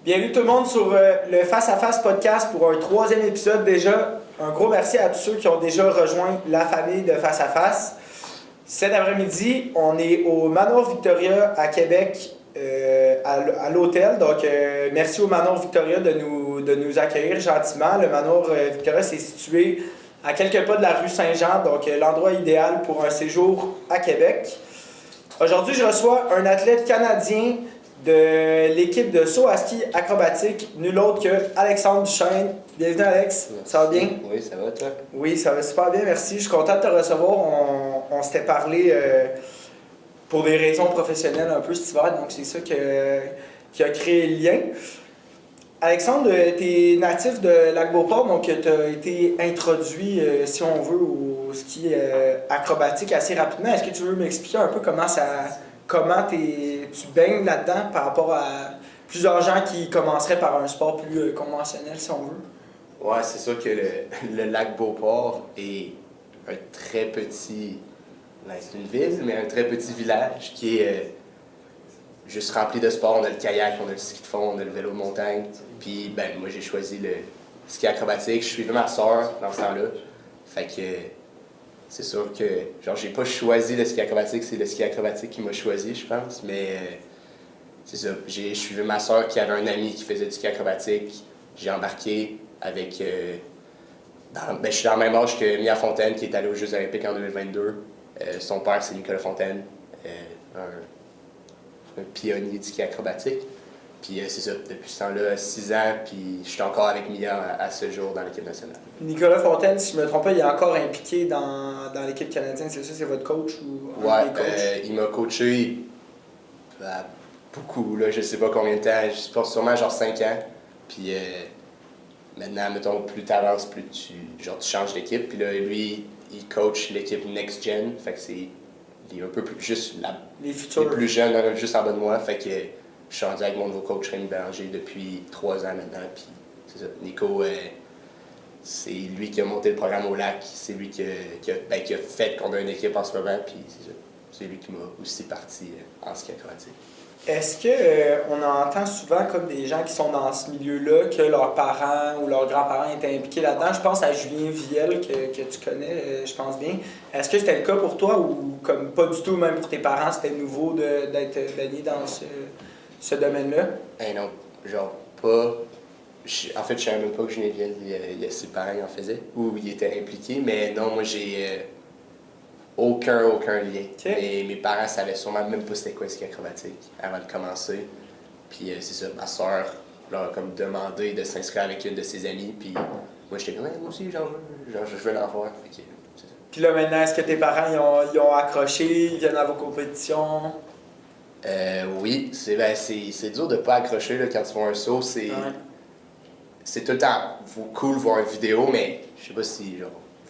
Bienvenue tout le monde sur le Face à Face podcast pour un troisième épisode déjà. Un gros merci à tous ceux qui ont déjà rejoint la famille de Face à Face. Cet après-midi, on est au Manoir Victoria à Québec, à l'hôtel. Donc, merci au Manoir Victoria de nous accueillir gentiment. Le Manoir Victoria, c'est situé à quelques pas de la rue Saint-Jean, donc l'endroit idéal pour un séjour à Québec. Aujourd'hui, je reçois un athlète canadien de l'équipe de saut à ski acrobatique, nul autre que Alexandre Duchesne. Bienvenue Alex, Merci. ça va bien? Oui, ça va toi? Oui, ça va super bien, merci. Je suis content de te recevoir. On s'était parlé pour des raisons professionnelles un peu cet hiver, donc c'est ça qui a créé le lien. Alexandre, tu es natif de Lac-Beauport, donc tu as été introduit, si on veut, au ski acrobatique assez rapidement. Est-ce que tu veux m'expliquer un peu comment tu baignes là-dedans par rapport à plusieurs gens qui commenceraient par un sport plus conventionnel, si on veut? Ouais, c'est sûr que le lac Beauport est un très petit. C'est une ville, mais un très petit village qui est juste rempli de sport. On a le kayak, on a le ski de fond, on a le vélo de montagne. Puis, moi, j'ai choisi le ski acrobatique. Je suivais ma soeur dans ce temps-là. Fait que c'est sûr que, j'ai pas choisi le ski acrobatique, c'est le ski acrobatique qui m'a choisi, je pense. Mais c'est ça. Je suivais ma soeur qui avait un ami qui faisait du ski acrobatique. J'ai embarqué avec. Je suis dans le même âge que Mia Fontaine, qui est allée aux Jeux Olympiques en 2022. Son père, c'est Nicolas Fontaine, un pionnier du ski acrobatique. Puis c'est ça, depuis ce temps-là, 6 ans, puis je suis encore avec Mia à ce jour dans l'équipe nationale. Nicolas Fontaine, si je ne me trompe pas, il est encore impliqué dans l'équipe canadienne, c'est ça? C'est votre coach ou un des coachs? Il m'a coaché beaucoup, là, je sais pas combien de temps, je pense sûrement 5 ans. Puis maintenant, mettons, plus tu avances, plus tu changes d'équipe. Puis là, lui, il coach l'équipe Next Gen, fait que il est un peu plus juste les futurs. Les plus jeunes, juste en bas de moi. Fait que je suis rendu avec mon nouveau coach Rémi Bélanger depuis 3 ans maintenant. Puis c'est ça, Nico, c'est lui qui a monté le programme au lac. C'est lui qui a fait qu'on a une équipe en ce moment. Puis c'est ça, c'est lui qui m'a aussi parti en ski acrobatique. Est-ce qu'on entend souvent comme des gens qui sont dans ce milieu-là, que leurs parents ou leurs grands-parents étaient impliqués là-dedans? Je pense à Julien Viel, que tu connais, je pense bien. Est-ce que c'était le cas pour toi ou comme pas du tout, même pour tes parents, c'était nouveau d'être baigné dans ce domaine-là? Non, pas. En fait, je savais même pas que Julien Viel, ses parents en faisaient ou il était impliqué, mais non, moi j'ai aucun lien. Okay. Mes parents savaient sûrement même pas c'était quoi le ski acrobatique avant de commencer. Puis c'est ça, ma soeur leur a comme demandé de s'inscrire avec une de ses amies. Puis moi j'étais comme, moi aussi, je veux l'en faire. C'est ça. Puis là maintenant, est-ce que tes parents ils ont accroché, ils viennent à vos compétitions? Oui, c'est dur de pas accrocher là, quand tu fais un saut. C'est tout le temps cool de voir une vidéo, mais je sais pas si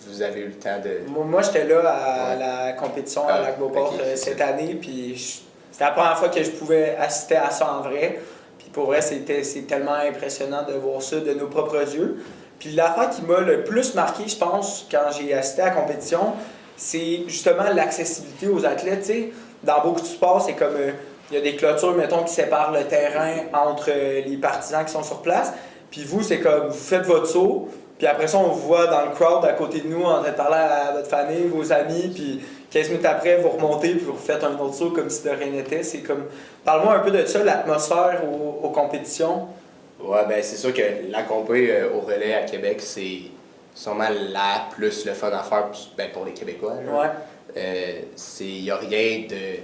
vous avez eu le temps de. Moi, j'étais là à la compétition à Lac-Beauport cette année, puis c'était la première fois que je pouvais assister à ça en vrai. Puis pour vrai, c'est tellement impressionnant de voir ça de nos propres yeux. Puis l'affaire qui m'a le plus marqué, je pense, quand j'ai assisté à la compétition, c'est justement l'accessibilité aux athlètes. T'sais, dans beaucoup de sports, c'est comme il y a des clôtures, mettons, qui séparent le terrain entre les partisans qui sont sur place. Puis vous, c'est comme vous faites votre saut. Puis après ça, on vous voit dans le crowd à côté de nous en train de parler à votre famille, vos amis, puis 15 minutes après, vous remontez puis vous refaites un autre saut comme si de rien n'était. C'est comme... Parle-moi un peu de ça, l'atmosphère aux compétitions. Ouais, c'est sûr que la compé au relais à Québec, c'est sûrement la plus le fun à faire pour les Québécois. Là. Ouais. Il n'y a rien de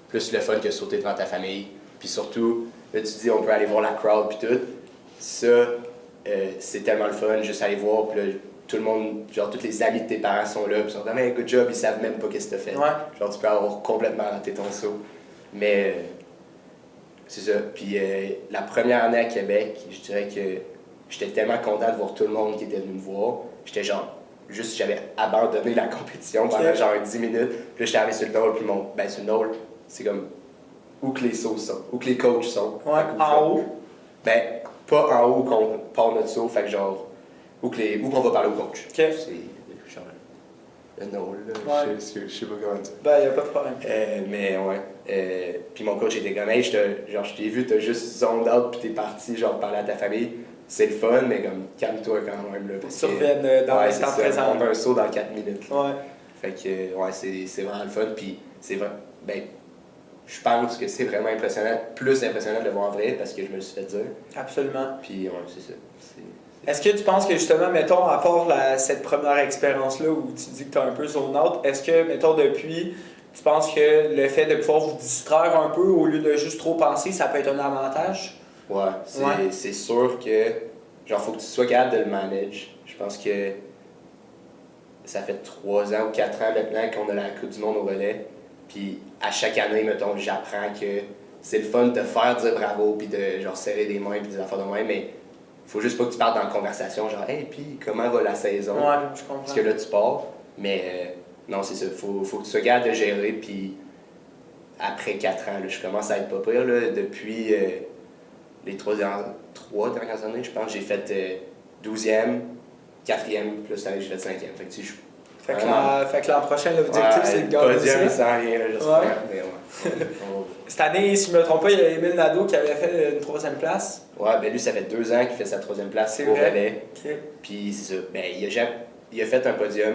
plus le fun que sauter devant ta famille. Puis surtout, là, tu dis on peut aller voir la crowd puis tout. Ça... c'est tellement le fun, juste aller voir, puis là, tout le monde, tous les amis de tes parents sont là, puis ils sont comme hey, good job, ils savent même pas qu'est-ce que t'as fait. Ouais. Tu peux avoir complètement raté ton saut. Mais c'est ça. Puis la première année à Québec, je dirais que j'étais tellement content de voir tout le monde qui était venu me voir. J'avais abandonné la compétition pendant 10 minutes. Puis là, j'étais arrivé sur le knoll, puis sur le knoll, c'est comme où que les sauts sont, où que les coachs sont. Ouais, en haut. Pas en haut qu'on part notre saut, fait que où qu'on va parler au coach. Okay. le nom, là. Ouais. Je sais pas comment dire. Ben, y a pas de problème. Mais ouais. Puis mon coach était comme, hey, je t'ai vu, t'as juste zoned out, puis t'es parti, genre, parler à ta famille. C'est le fun, mais comme, calme-toi quand même, là. Parce que tu reviennes dans l'instant présent. On fait un saut dans 4 minutes. Là. Ouais. Fait que, ouais, c'est vraiment le fun. Puis c'est vrai, ben, je pense que c'est vraiment impressionnant, plus impressionnant de le voir en vrai, parce que je me le suis fait dire. Absolument. Puis, ouais, c'est ça. Est-ce que tu penses que justement, mettons, à part cette première expérience-là où tu dis que tu as un peu zone out, est-ce que, mettons, depuis, tu penses que le fait de pouvoir vous distraire un peu au lieu de juste trop penser, ça peut être un avantage? Ouais, c'est sûr que, genre, faut que tu sois capable de le manager. Je pense que ça fait 3 ans ou 4 ans maintenant qu'on a la Coupe du Monde au relais. Puis à chaque année, mettons, j'apprends que c'est le fun de faire dire bravo, puis de genre serrer des mains, puis des affaires de main, mais faut juste pas que tu partes dans la conversation, genre, hey, puis comment va la saison? Ouais, je comprends. Parce que là, tu pars. Mais non, c'est ça, faut que tu sois capable de gérer, puis après 4 ans, là, je commence à être pas pire, là, depuis les 3 dernières années, je pense, j'ai fait 12e, 4e, plus cette année, j'ai fait 5e. Fait que, tu sais, Fait que l'an prochain, l'objectif, c'est de gagner ça. Podium sans rien, là, j'espère. Ouais. Mais ouais. Cette année, si je ne me trompe pas, il y a Émile Nadeau qui avait fait une 3e place. Ouais, ben lui, ça fait 2 ans qu'il fait sa 3e place C'est au vrai. relais. OK. Puis c'est ça. Ben, il a fait un podium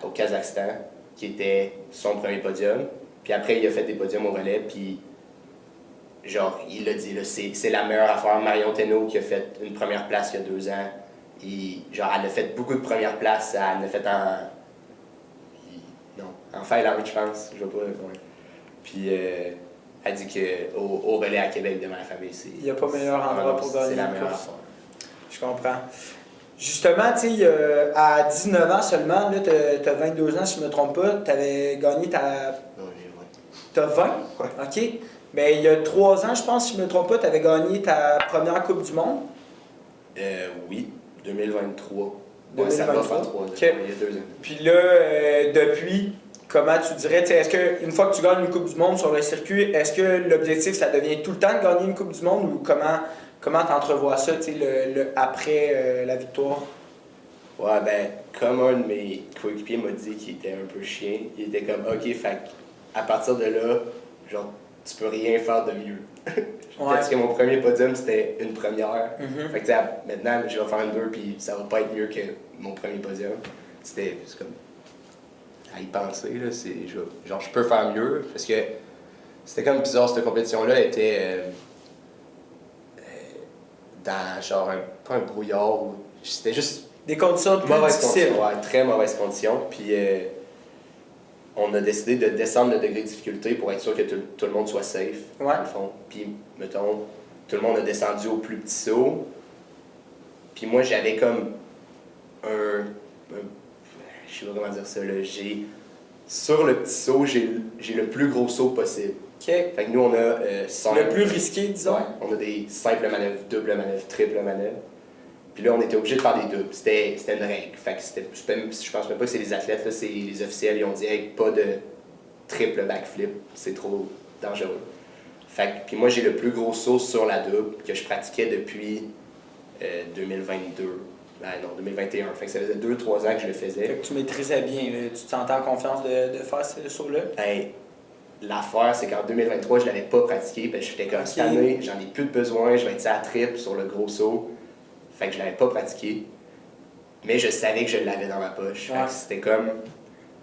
au Kazakhstan, qui était son premier podium. Puis après, il a fait des podiums au relais. Puis, genre, il l'a dit, là, c'est la meilleure affaire. Marion Thénault qui a fait une première place il y a 2 ans. Genre, elle a fait beaucoup de premières places. Elle l'a fait en Finlande, je pense. Je sais pas. Ouais. Puis, elle dit qu'au relais à Québec de ma famille, c'est. Il n'y a pas meilleur endroit pour gagner C'est la une meilleure course. affaire. Je comprends. Justement, tu sais, à 19 ans seulement, là, tu as 22 ans, si je ne me trompe pas, tu avais gagné ta. Non, j'ai Tu as 20? Ouais. OK. Mais il y a 3 ans, je pense, si je ne me trompe pas, tu avais gagné ta première Coupe du Monde. Oui, 2023. 2023. Ouais, ça va faire 3 ans. OK. Il y a 2 ans. Puis là, depuis, comment tu dirais, est-ce qu'une fois que tu gagnes une Coupe du Monde sur le circuit, est-ce que l'objectif, ça devient tout le temps de gagner une Coupe du Monde ou comment tu entrevois ça, après la victoire? Ouais, ben, comme un de mes coéquipiers m'a dit qu'il était un peu chien, il était comme, OK, fait à partir de là, genre, tu peux rien faire de mieux. Parce que mon premier podium, c'était une première. Mhm. Fait que, tu sais, maintenant, je vais faire une 2, puis ça va pas être mieux que mon premier podium. C'est comme. À y penser, là, genre, je peux faire mieux, parce que c'était comme bizarre, cette compétition-là était dans, genre, pas un brouillard, c'était juste Des conditions plus mauvaise difficiles. condition, ouais, très mauvaise condition. Puis on a décidé de descendre le degré de difficulté pour être sûr que tout le monde soit safe, Ouais. dans le fond. Puis, mettons, tout le monde a descendu au plus petit saut. Puis moi, j'avais comme je sais pas comment dire ça, là. Sur le petit saut, j'ai le plus gros saut possible. OK. Fait que nous, on a Le plus risqué, disons. Ouais, on a des simples manœuvres, double manœuvre, triple manœuvre. Puis là, on était obligé de faire des doubles. C'était une règle. Fait que je pense même pas que c'est les athlètes, là, c'est les officiels. Ils ont dit, hey, pas de triple backflip, c'est trop dangereux. Fait que, puis moi, j'ai le plus gros saut sur la double que je pratiquais depuis 2022. Non, 2021. Fait que ça faisait 2-3 ans que je le faisais. Fait que tu maîtrisais bien, là. Tu te sentais en confiance de faire ce saut-là. Hey, l'affaire, c'est qu'en 2023, je l'avais pas pratiqué. Ben, j'étais comme, cette année, j'en ai plus de besoin, je vais être à la triple sur le gros saut. Fait que je l'avais pas pratiqué. Mais je savais que je l'avais dans ma poche. Ouais. Fait que c'était comme.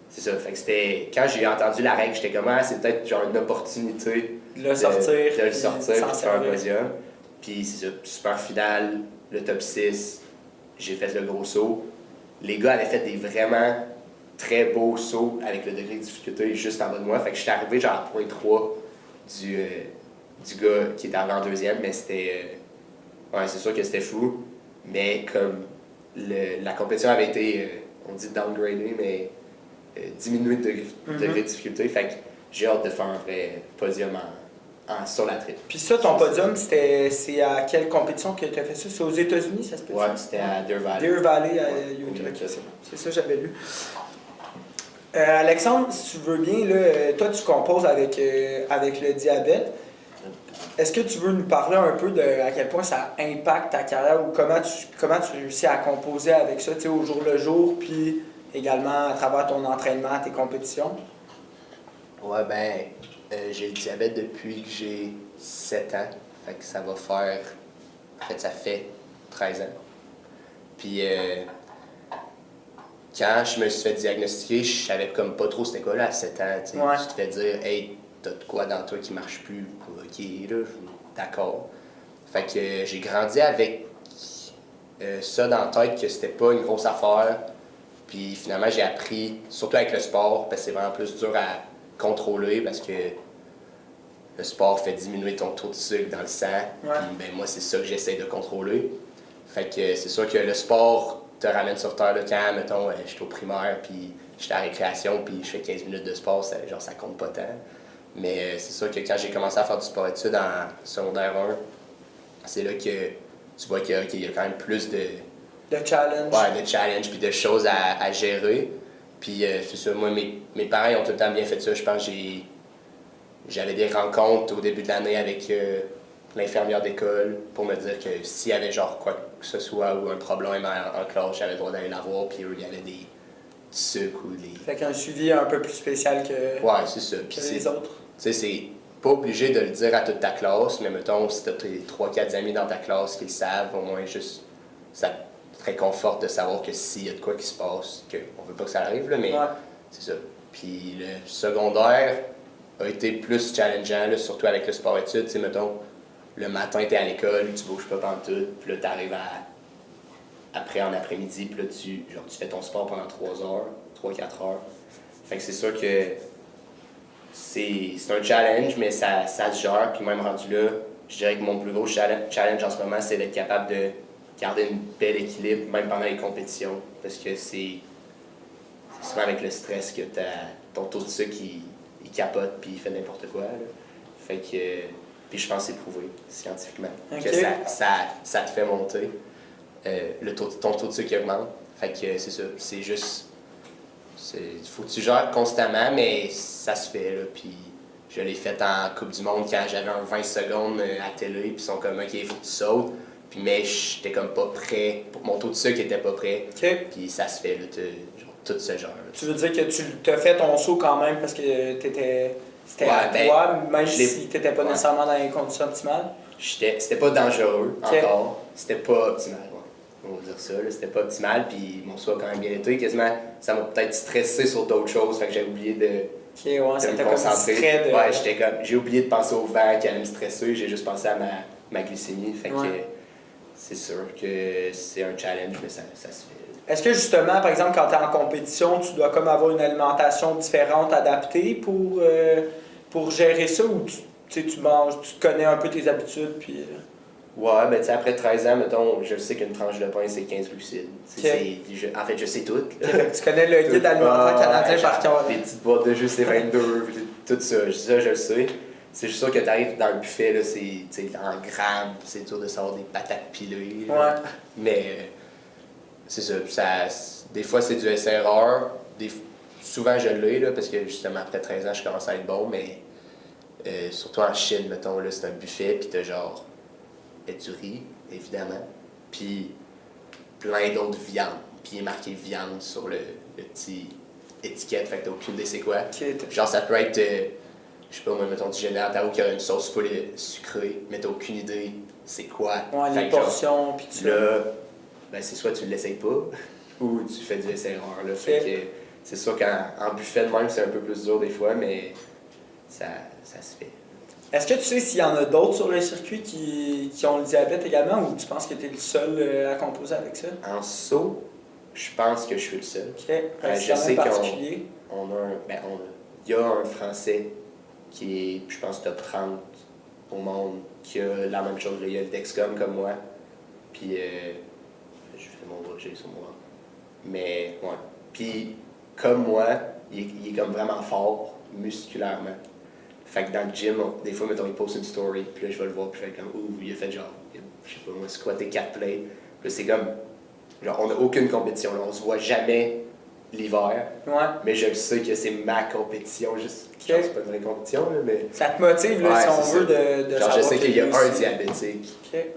C'est ça. Fait que c'était. Quand j'ai entendu la règle, j'étais comme, c'est peut-être genre une opportunité De le sortir. de le sortir et s'en de faire un servir. podium. Puis c'est ça. Super finale, le top 6. J'ai fait le gros saut. Les gars avaient fait des vraiment très beaux sauts avec le degré de difficulté juste en bas de moi. Fait que j'étais arrivé genre à point 3 du gars qui était arrivé en deuxième, mais c'était. Ouais, c'est sûr que c'était fou. Mais comme la compétition avait été, on dit downgradée, mais diminuée de degré de difficulté. Fait que j'ai hâte de faire un vrai podium sur la triple. Puis ça, ton podium, c'est à quelle compétition que tu as fait ça? C'est aux États-Unis, ça se peut? Ouais, c'était à Deer Valley. Deer Valley à Utah. Oui, Ok, c'est bon. C'est ça, j'avais lu. Alexandre, si tu veux bien, là, toi, tu composes avec le diabète. Est-ce que tu veux nous parler un peu de à quel point ça impacte ta carrière ou comment tu réussis à composer avec ça, tu sais, au jour le jour, puis également à travers ton entraînement, tes compétitions? Ouais, j'ai le diabète depuis que j'ai 7 ans. Fait que ça va faire. En fait, ça fait 13 ans. Puis, quand je me suis fait diagnostiquer, je savais comme pas trop c'était quoi là, à 7 ans. Tu sais. Ouais. Tu te fais dire, hey, t'as de quoi dans toi qui marche plus? Ok, là, d'accord. Fait que j'ai grandi avec ça dans la tête que c'était pas une grosse affaire. Puis finalement, j'ai appris, surtout avec le sport, parce que c'est vraiment plus dur à contrôler parce que le sport fait diminuer ton taux de sucre dans le sang. Ouais. Puis moi, c'est ça que j'essaie de contrôler. Fait que c'est sûr que le sport te ramène sur terre de quand, mettons, je suis au primaire, puis je suis à la récréation, puis je fais 15 minutes de sport, ça compte pas tant. Mais c'est sûr que quand j'ai commencé à faire du sport-études en secondaire 1, c'est là que tu vois qu'il y a quand même plus de challenge. Ouais, de challenge puis de choses à gérer. Puis c'est ça, moi, mes parents ils ont tout le temps bien fait ça. Je pense que j'avais des rencontres au début de l'année avec l'infirmière d'école pour me dire que s'il y avait genre quoi que ce soit ou un problème en classe, j'avais le droit d'aller la voir. Puis eux, il y avait des sucres ou des... Fait qu'un suivi un peu plus spécial que, Ouais, c'est ça. Puis que les autres. Tu sais, c'est pas obligé de le dire à toute ta classe, mais mettons, si t'as tes 3-4 amis dans ta classe qui le savent, au moins juste... Ça te réconforte de savoir que s'il y a de quoi qui se passe, qu'on veut pas que ça arrive, là, mais Ouais. c'est ça. Puis le secondaire a été plus challengeant, là, surtout avec le sport-études. Tu sais, mettons, le matin, t'es à l'école, tu bouges pas pantoute, puis là, t'arrives après en après-midi, puis là, tu fais ton sport pendant 3 heures, 3-4 heures. Fait que c'est sûr que c'est un challenge, mais ça se gère. Puis même rendu là, je dirais que mon plus gros challenge en ce moment, c'est d'être capable de garder un bel équilibre, même pendant les compétitions. Parce que c'est souvent avec le stress que ton taux de sucre, il capote puis il fait n'importe quoi. Là. Fait que... Puis je pense que c'est prouvé scientifiquement Okay. que ça te fait monter. Ton taux de sucre augmente. Fait que c'est ça. C'est juste... Faut que tu gères constamment, mais ça se fait. Là, puis je l'ai fait en Coupe du Monde quand j'avais un 20 secondes à télé, puis ils sont comme, OK, il faut que tu sautes. Puis, mais j'étais comme pas prêt. Mon taux de sucre était pas prêt. Okay. Puis ça se fait, là, tout ce genre. Tu veux dire que tu t'as fait ton saut quand même parce que c'était à toi, même si t'étais pas nécessairement dans les conditions optimales? C'était pas dangereux Okay. encore. C'était pas optimal. On va dire ça, là, c'était pas optimal, puis mon saut a quand même bien été. Quasiment, ça m'a peut-être stressé sur d'autres choses, fait que j'ai oublié de C'était me comme concentrer. distrait de... Ouais, j'ai oublié de penser au vent qui allait me stresser, j'ai juste pensé à ma glycémie, fait que c'est sûr que c'est un challenge, mais ça se fait. Est-ce que justement, par exemple, quand tu es en compétition, tu dois comme avoir une alimentation différente, adaptée pour gérer ça, ou tu manges, tu connais un peu tes habitudes, puis... Ouais, ben tu sais, après 13 ans, mettons, je sais qu'une tranche de pain, c'est 15 glucides. En fait, je sais tout. Tu connais le guide alimentaire canadien par cœur. Les petites boîtes de jus, c'est 22, tout ça, je le sais. C'est juste sûr que tu arrives dans le buffet, là, c'est en grammes, c'est dur de savoir des patates pilées. Ouais. Mais c'est ça, des fois c'est du SRR, souvent je l'ai, là, parce que justement après 13 ans, je commence à être bon, mais surtout en Chine, mettons, là, c'est un buffet, puis t'as genre du riz, évidemment, puis plein d'autres viandes. Puis il est marqué viande sur le petit étiquette, fait que t'as aucune idée c'est quoi. Okay. Genre ça peut être, je sais pas moi, mettons du général taro qui a une sauce full sucrée, mais t'as aucune idée c'est quoi. Ouais, fait les portions, puis tout là, ben c'est soit tu l'essayes pas, ou tu fais du SRR, là. Fait que c'est sûr qu'en buffet de même, c'est un peu plus dur des fois, mais ça se fait. Est-ce que tu sais s'il y en a d'autres sur le circuit qui ont le diabète également, ou tu penses que tu es le seul à composer avec ça? En saut, je pense que je suis le seul. OK. Je sais particulier. il y a un Français qui est, je pense, top 30 au monde, qui a la même chose. Il y a le Dexcom comme moi. Puis, je fais mon bras, j'ai sur moi. Mais, ouais. Puis, comme moi, il est comme vraiment fort musculairement. Fait que dans le gym, des fois, mettons, il poste une story, puis là, je vais le voir, puis je fais comme, ouh, il a fait genre, je sais pas moi, squatter 4 plates. Puis là, c'est comme, genre, on n'a aucune compétition, là, on se voit jamais l'hiver. Ouais. Mais je le sais que c'est ma compétition, juste. Genre, c'est pas une vraie compétition, là, mais. Ça te motive, là, si on veut, de genre, savoir je sais qu'il y a un aussi. diabétique Okay.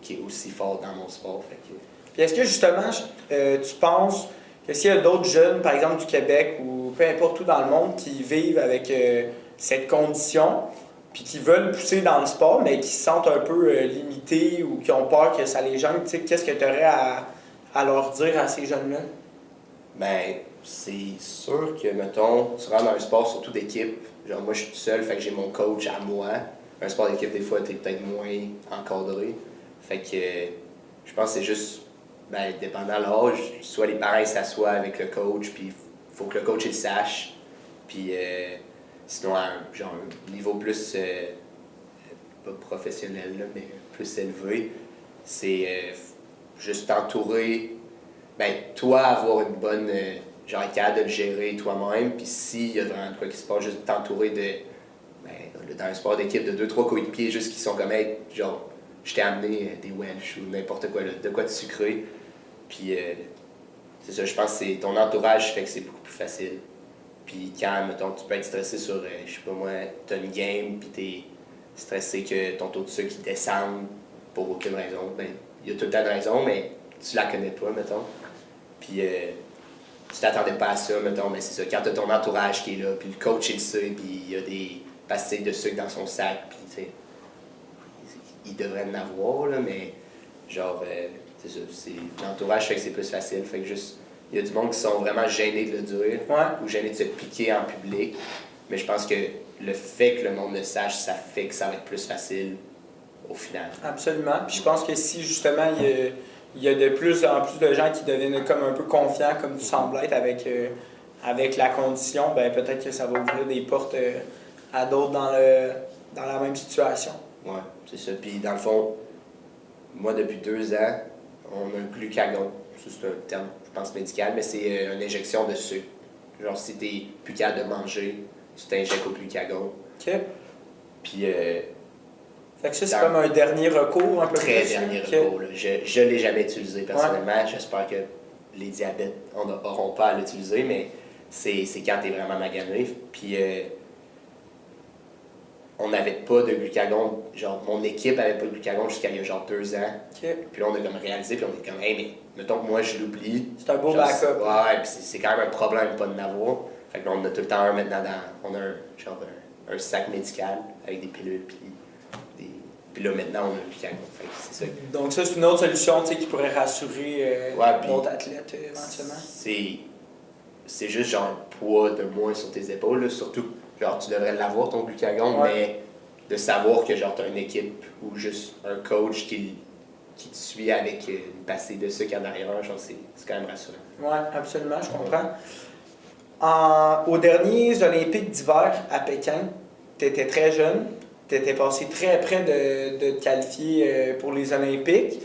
qui est aussi fort dans mon sport. Fait que... Puis est-ce que justement, tu penses Est-ce qu'il y a d'autres jeunes, par exemple du Québec ou peu importe où dans le monde, qui vivent avec cette condition, puis qui veulent pousser dans le sport, mais qui se sentent un peu limités ou qui ont peur que ça les gêne? Tu sais, qu'est-ce que tu aurais à leur dire à ces jeunes-là? Ben, c'est sûr que, mettons, tu rentres dans un sport surtout d'équipe. Genre, moi, je suis tout seul, fait que j'ai mon coach à moi. Un sport d'équipe, des fois, t'es peut-être moins encadré. Fait que je pense que c'est juste, ben, dépendant de l'âge, soit les parents s'assoient avec le coach, puis il faut que le coach il sache. Puis sinon, à un niveau plus, pas professionnel, là, mais plus élevé, c'est juste t'entourer. Ben, toi, avoir une bonne. Genre, être capable de le gérer toi-même, puis s'il y a vraiment de quoi qui se passe, juste t'entourer de. Ben, dans un sport d'équipe, de 2-3 coéquipiers, juste qui sont comme, hey, genre, je t'ai amené des Welsh ou n'importe quoi, là, de quoi de sucré. Puis, c'est ça, je pense que c'est ton entourage fait que c'est beaucoup plus facile. Puis, quand, mettons, tu peux être stressé sur, je sais pas moi, t'as une game, puis t'es stressé que ton taux de sucre il descende pour aucune raison, ben, il y a tout le temps de raison, mais tu la connais pas, mettons. Puis, tu t'attendais pas à ça, mettons, mais c'est ça. Quand t'as ton entourage qui est là, puis le coach il le sait, puis il y a des pastilles de sucre dans son sac, puis tu sais, il devrait en avoir, là, mais genre, c'est ça, l'entourage fait que c'est plus facile, fait que juste, il y a du monde qui sont vraiment gênés de le dire, ou gênés de se piquer en public, mais je pense que le fait que le monde le sache, ça fait que ça va être plus facile au final. Absolument. Puis je pense que si justement il y a de plus en plus de gens qui deviennent comme un peu confiants, comme tu sembles être avec la condition, ben peut-être que ça va ouvrir des portes à d'autres dans la même situation. Ouais, c'est ça. Puis dans le fond, moi depuis 2 ans, on a un glucagon. Ça, c'est un terme, je pense, médical, mais c'est une injection de sucre. Genre, si t'es plus capable de manger, tu t'injectes au glucagon. OK. Puis. Fait que ça, c'est comme un dernier recours, un peu très plus. dernier recours. Là. Je ne l'ai jamais utilisé personnellement. Ouais. J'espère que les diabètes n'auront pas à l'utiliser, mais c'est quand tu es vraiment magané. Puis on n'avait pas de glucagon. Genre, mon équipe n'avait pas de glucagon jusqu'à il y a genre 2 ans. Okay. Puis là, on a comme réalisé, puis on est comme, hey, mais mettons que moi, je l'oublie. C'est un beau backup. Ouais, puis c'est quand même un problème de pas de l'avoir. Fait que là, on a tout le temps un maintenant on a un sac médical avec des pilules, puis là, maintenant, on a le glucagon. C'est ça. Donc ça, c'est une autre solution qui pourrait rassurer d'autres athlètes éventuellement. C'est juste genre un poids de moins sur tes épaules. Là. Surtout, genre, tu devrais l'avoir, ton glucagon, mais de savoir que genre, tu as une équipe ou juste un coach qui te suit avec une pastille de sucre en arrière, genre, c'est quand même rassurant. Oui, absolument, je comprends. Aux derniers Olympiques d'hiver à Pékin, tu étais très jeune. Tu étais passé très près de te qualifier pour les Olympiques.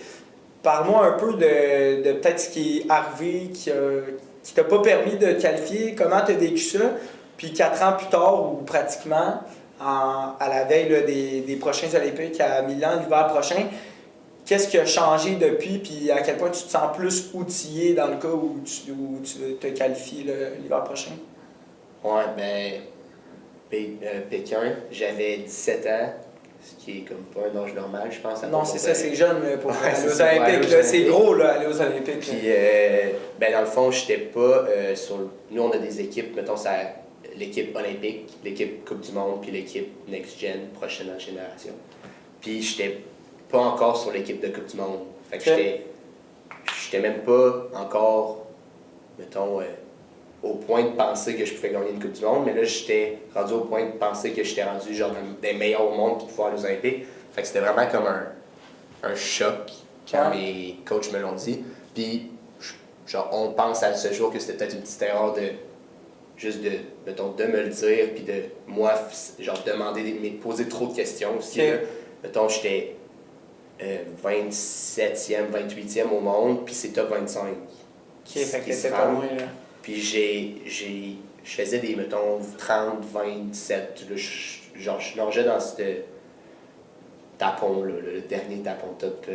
Parle-moi un peu de peut-être ce qui est arrivé, qui t'a pas permis de te qualifier. Comment tu as vécu ça? Puis 4 ans plus tard, ou pratiquement, à la veille là, des prochains Olympiques à Milan l'hiver prochain, qu'est-ce qui a changé depuis? Puis à quel point tu te sens plus outillé dans le cas où tu te qualifies l'hiver prochain? Ouais, ben... Pékin, j'avais 17 ans, ce qui est comme pas un âge normal, je pense. Non, c'est ça, c'est jeune pour aller aux Olympiques. C'est gros, là, aller aux Olympiques. Puis, ben, dans le fond, j'étais pas sur... Nous, on a des équipes, mettons, l'équipe olympique, l'équipe Coupe du Monde, puis l'équipe Next Gen, prochaine génération. Puis, j'étais pas encore sur l'équipe de Coupe du Monde. Fait que j'étais même pas encore, mettons... au point de penser que je pouvais gagner une Coupe du Monde, mais là, j'étais rendu au point de penser que j'étais rendu genre des meilleurs au monde pour pouvoir aller aux Olympiques. Fait que c'était vraiment comme un choc quand mes coachs me l'ont dit. Puis, genre, on pense à ce jour que c'était peut-être une petite erreur de me le dire, puis de moi, genre, poser trop de questions aussi. Okay. Là. Mettons, j'étais 27e, 28e au monde, puis c'est top 25. OK, fait que t'étais pas loin, là. Puis je faisais des, mettons, 30, 27. Là, je nageais dans ce tapon-là, le dernier tapon top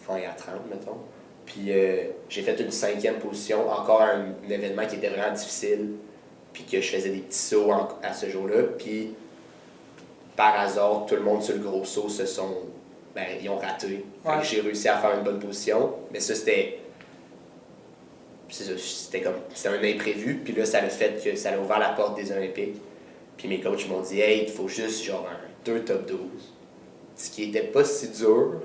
20 à 30, mettons. Puis j'ai fait une 5e position, encore un événement qui était vraiment difficile, puis que je faisais des petits sauts à ce jour-là. Puis par hasard, tout le monde sur le gros saut ils ont raté. Fait que j'ai réussi à faire une bonne position, mais ça, c'était c'est ça, c'était un imprévu, puis là, ça a fait que ça a ouvert la porte des Olympiques. Puis mes coachs m'ont dit, hey, il faut juste genre un 2 top 12. Ce qui était pas si dur,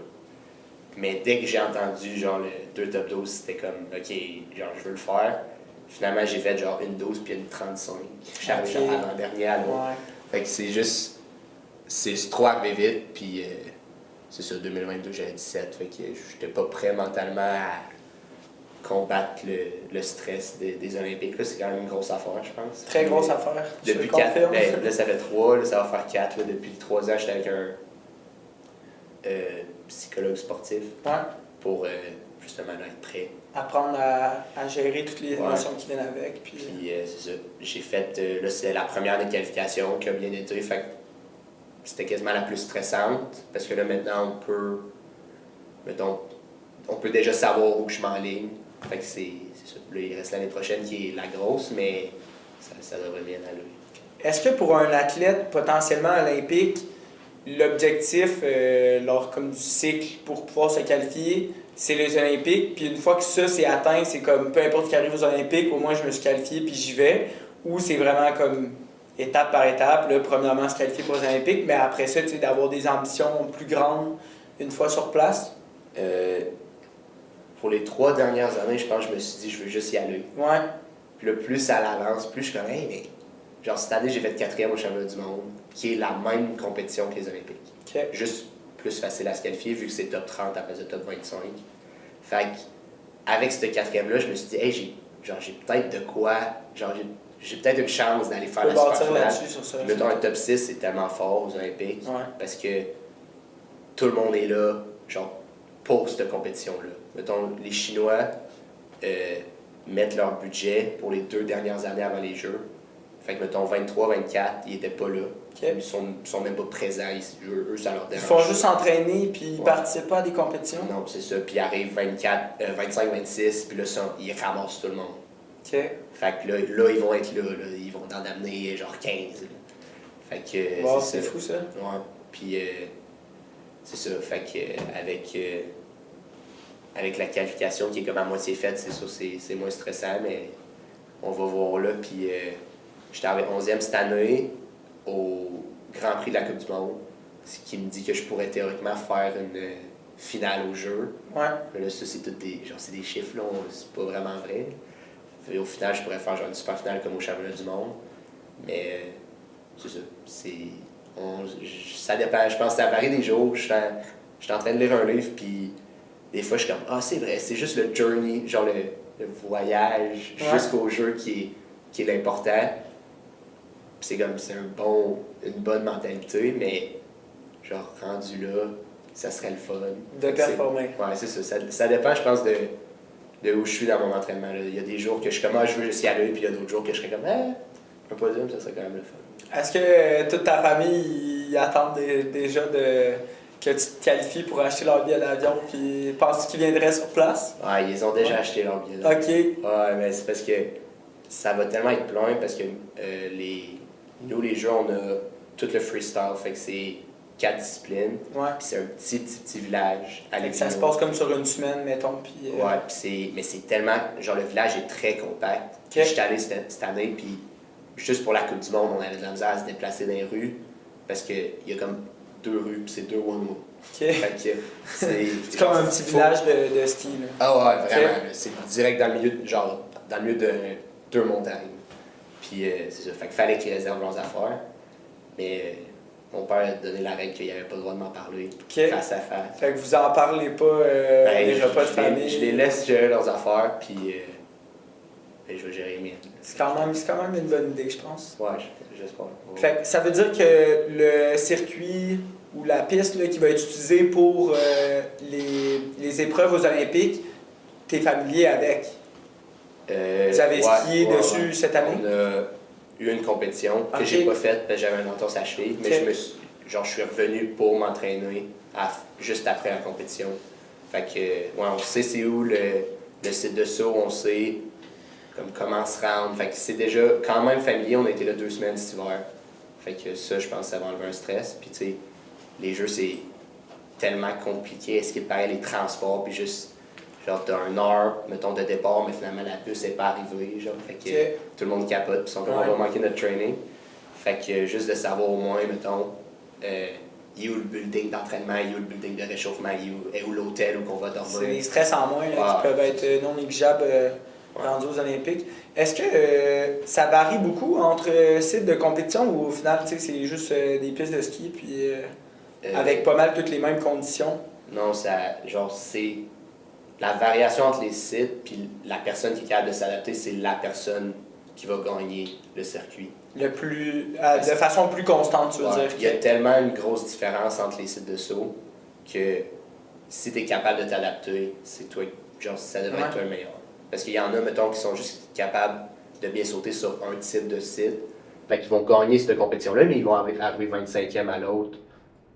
mais dès que j'ai entendu genre le 2 top 12, c'était comme, ok, genre je veux le faire. Finalement, j'ai fait genre une 12 puis une 35. Je suis arrivé genre avant-dernier à l'autre. Ouais. Fait que c'est trop arrivé vite, puis c'est ça, 2022, j'avais 17, fait que j'étais pas prêt mentalement à combattre le stress des Olympiques. Là, c'est quand même une grosse affaire, je pense. Très grosse affaire. Depuis 4, là, ça fait 3, là, ça va faire 4. Là, depuis 3 ans, j'étais avec un psychologue sportif pour justement là, être prêt. Apprendre à gérer toutes les émotions qui viennent avec. Puis c'est ça. J'ai fait, là, c'est la première des qualifications qui a bien été. Fait que c'était quasiment la plus stressante parce que là, maintenant, on peut déjà savoir où je m'enligne. Fait que c'est ça. Là, il reste l'année prochaine qui est la grosse, mais ça devrait bien aller. Est-ce que pour un athlète potentiellement olympique, l'objectif lors comme du cycle pour pouvoir se qualifier, c'est les Olympiques, puis une fois que ça c'est atteint, c'est comme peu importe qui arrive aux Olympiques, au moins je me suis qualifié puis j'y vais, ou c'est vraiment comme étape par étape, là, premièrement se qualifier pour les Olympiques, mais après ça, tu sais, d'avoir des ambitions plus grandes une fois sur place? Pour les 3 dernières années, je pense que je me suis dit, je veux juste y aller. Ouais. Puis le plus ça l'avance, plus je suis comme, hey, mais genre cette année, j'ai fait 4e au championnat du monde, qui est la même compétition que les Olympiques. Okay. Juste plus facile à se qualifier, vu que c'est top 30 à place de top 25. Fait que, avec ce 4e-là, je me suis dit, hey, j'ai peut-être de quoi, genre, j'ai peut-être une chance d'aller faire la super finale. Sur ça. Mettons, un top 6, c'est tellement fort aux Olympiques, parce que tout le monde est là, genre, pour cette compétition-là. Mettons, les Chinois mettent leur budget pour les 2 dernières années avant les Jeux. Fait que, mettons, 23-24, ils n'étaient pas là. Okay. Ils sont même pas présents. Eux, ça leur dérange. Ils font juste s'entraîner puis ils participent pas à des compétitions? Non, c'est ça. Puis ils arrivent 25-26, puis là, ils ramassent tout le monde. Okay. Fait que là, ils vont être là. Ils vont en amener genre 15. Là. Fait que c'est fou, ça. Ouais. Puis c'est ça. Fait que avec la qualification qui est comme à moitié faite, c'est sûr, c'est moins stressant, mais on va voir là. Puis j'étais arrivé 11e cette année au Grand Prix de la Coupe du Monde, ce qui me dit que je pourrais théoriquement faire une finale au jeu. Ouais. Mais là, ça, c'est tout c'est des chiffres, là, c'est pas vraiment vrai. Et au final, je pourrais faire genre une super finale comme au championnat du monde. Mais c'est ça. Ça dépend. Je pense que ça varie des jours. Je suis en train de lire un livre, puis des fois, je suis comme, ah, c'est vrai, c'est juste le journey, genre le voyage jusqu'au jeu qui est l'important. C'est comme, c'est une bonne mentalité, mais genre, rendu là, ça serait le fun. De performer. Ouais, c'est ça. Ça dépend, je pense, de où je suis dans mon entraînement. Là. Il y a des jours que je suis comme, je veux juste y aller, puis il y a d'autres jours que je serais comme, un podium, ça serait quand même le fun. Est-ce que toute ta famille ils attendent déjà que tu te qualifies pour acheter leur billet d'avion, puis penses-tu qu'ils viendraient sur place? Ouais, ils ont déjà acheté leur billet d'avion. OK. Ouais, mais c'est parce que ça va tellement être plein, parce que nous, les jeux, on a tout le freestyle, fait que c'est 4 disciplines. Ouais. Puis c'est un petit village. Ça se passe comme sur une semaine, mettons. Puis, ouais, mais c'est tellement. Genre, le village est très compact. Okay. J'étais allé cette année, puis juste pour la Coupe du Monde, on avait de la misère à se déplacer dans les rues, parce qu'il y a comme 2 rues, puis c'est 2 one-way. Okay. Fait que c'est comme un petit village de ski. Là. Ah ouais, vraiment. Okay. C'est direct dans le milieu, de 2 montagnes. Puis c'est ça. Fait qu'il fallait qu'ils réservent leurs affaires. Mais mon père a donné la règle qu'il n'y avait pas le droit de m'en parler face à face. Fait que vous en parlez pas les repas de famille? Je les laisse gérer leurs affaires, puis je vais gérer les miennes. C'est quand même une bonne idée, je pense. Ouais, j'espère. Ouais. Fait que ça veut dire que le circuit ou la piste là, qui va être utilisée pour les épreuves aux Olympiques, t'es familier avec? Vous avez skié dessus cette année? On a eu une compétition que j'ai pas faite parce que j'avais un entorse à cheville, mais je suis revenu pour m'entraîner juste après la compétition. Fait que, on sait c'est où le site de saut, on sait comment se rendre. Fait que c'est déjà quand même familier, on a été là 2 semaines cet hiver. Fait que ça, je pense que ça va enlever un stress. Puis tu sais, les jeux, c'est tellement compliqué. Est-ce qu'il paraît les transports, puis juste Genre, t'as une heure, mettons, de départ, mais finalement, la puce n'est pas arrivée, genre. Fait que tout le monde capote, puis on va manquer notre training. Fait que juste de savoir au moins, mettons, il est où le building d'entraînement, il est où le building de réchauffement, il est où l'hôtel où on va dormir. C'est des stress en moins là, qui peuvent être non négligeables rendus aux Olympiques. Est-ce que ça varie beaucoup entre sites de compétition ou au final, c'est juste des pistes de ski puis avec pas mal toutes les mêmes conditions? Non, c'est la variation entre les sites puis la personne qui est capable de s'adapter, c'est la personne qui va gagner le circuit. De façon plus constante, tu veux dire. Il y a tellement une grosse différence entre les sites de saut que si tu es capable de t'adapter, c'est toi, genre, ça devrait être toi le meilleur. Parce qu'il y en a, mettons, qui sont juste capables de bien sauter sur un type de site. Fait qu'ils vont gagner cette compétition-là, mais ils vont arriver 25e à l'autre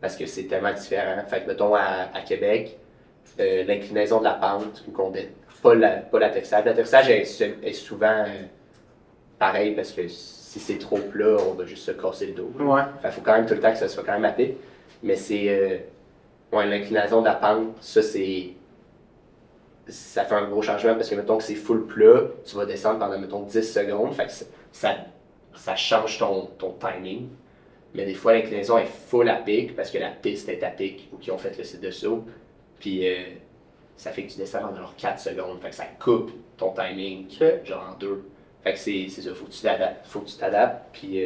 parce que c'est tellement différent. Fait que, mettons, à Québec, l'inclinaison de la pente, pas l'atterrissage. L'atterrissage est souvent pareil parce que si c'est trop plat, on va juste se casser le dos. Ouais. Fait qu'il faut quand même tout le temps que ça soit quand même à pic. Mais c'est l'inclinaison de la pente, ça fait un gros changement parce que mettons que c'est full plat, tu vas descendre pendant mettons 10 secondes, fait que ça change ton timing. Mais des fois l'inclinaison est full à pic parce que la piste est à pic ou qu'ils ont fait le site de saut. Puis ça fait que tu descends pendant genre 4 secondes, fait que ça coupe ton timing genre en deux. Fait que c'est ça, faut que tu t'adaptes, puis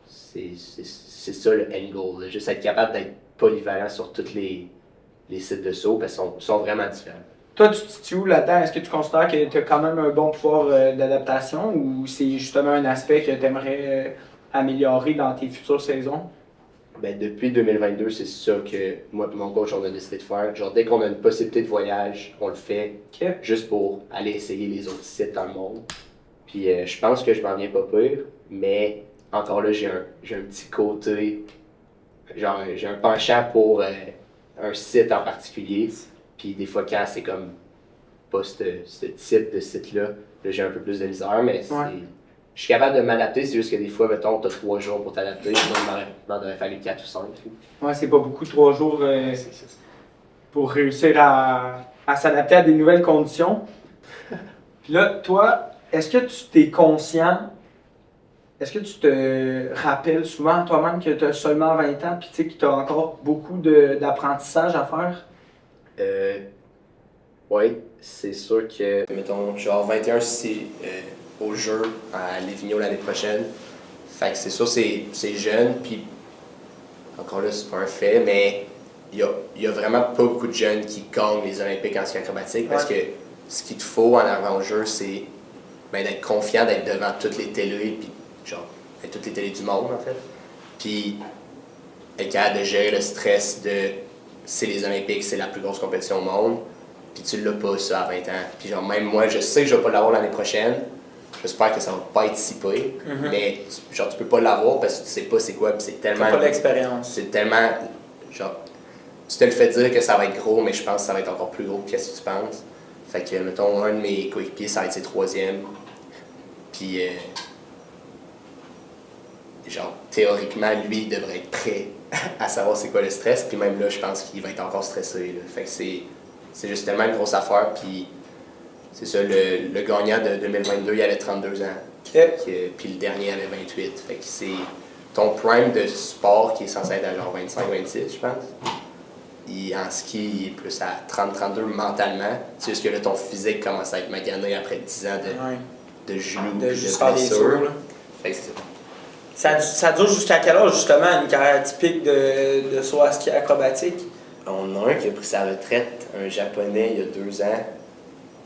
c'est ça le end goal, là. Juste être capable d'être polyvalent sur tous les sites de saut parce qu'ils sont vraiment différents. Toi, tu te situes où là-dedans? Est-ce que tu considères que tu as quand même un bon pouvoir d'adaptation ou c'est justement un aspect que tu aimerais améliorer dans tes futures saisons? Ben, depuis 2022, c'est ça que moi et mon coach, on a décidé de faire. Genre, dès qu'on a une possibilité de voyage, on le fait juste pour aller essayer les autres sites dans le monde. Puis je pense que je m'en viens pas pire, mais encore là, j'ai un petit côté, genre j'ai un penchant pour un site en particulier. Puis des fois, quand c'est comme pas ce type de site-là, là, j'ai un peu plus de misère, mais je suis capable de m'adapter, c'est juste que des fois, mettons, t'as 3 jours pour t'adapter, moi, il m'en aurait fallu 4 ou 5. Ouais, c'est pas beaucoup, 3 jours pour réussir à s'adapter à des nouvelles conditions. Puis là, toi, est-ce que tu t'es conscient, est-ce que tu te rappelles souvent toi-même que tu as seulement 20 ans puis tu sais que tu as encore beaucoup d'apprentissage à faire? Oui, c'est sûr que, mettons, genre 21 au jeu à Lévigno l'année prochaine. Fait que c'est sûr, c'est jeune, puis encore là, c'est pas un fait, mais il y a vraiment pas beaucoup de jeunes qui gagnent les Olympiques en ski acrobatique parce que ce qu'il te faut en arrivant au jeu, c'est d'être confiant, d'être devant toutes les télés, puis genre, toutes les télés du monde en fait. Puis être capable de gérer le stress de c'est les Olympiques, c'est la plus grosse compétition au monde, puis tu l'as pas ça à 20 ans. Puis genre, même moi, je sais que je vais pas l'avoir l'année prochaine. J'espère que ça va pas être si pire, mais genre tu peux pas l'avoir parce que tu sais pas c'est quoi, puis c'est tellement... T'as pas l'expérience. C'est tellement... Genre, tu te le fais dire que ça va être gros, mais je pense que ça va être encore plus gros que ce que tu penses. Fait que, mettons, un de mes coéquipiers, ça va être ses 3e. Puis, genre, théoriquement, lui, il devrait être prêt à savoir c'est quoi le stress, puis même là, je pense qu'il va être encore stressé, là. Fait que c'est juste tellement une grosse affaire, puis... C'est ça, le gagnant de 2022, il avait 32 ans. Puis le dernier avait 28. Fait que c'est ton prime de sport qui est censé être à genre 25-26, je pense. En ski, il est plus à 30-32 mentalement. C'est juste que là, ton physique commence à être magané après 10 ans de genoux, de blessures. Fait que c'est ça. Ça dure jusqu'à quel âge, justement, une carrière typique de saut à ski acrobatique? On a un qui a pris sa retraite, un Japonais, il y a 2 ans.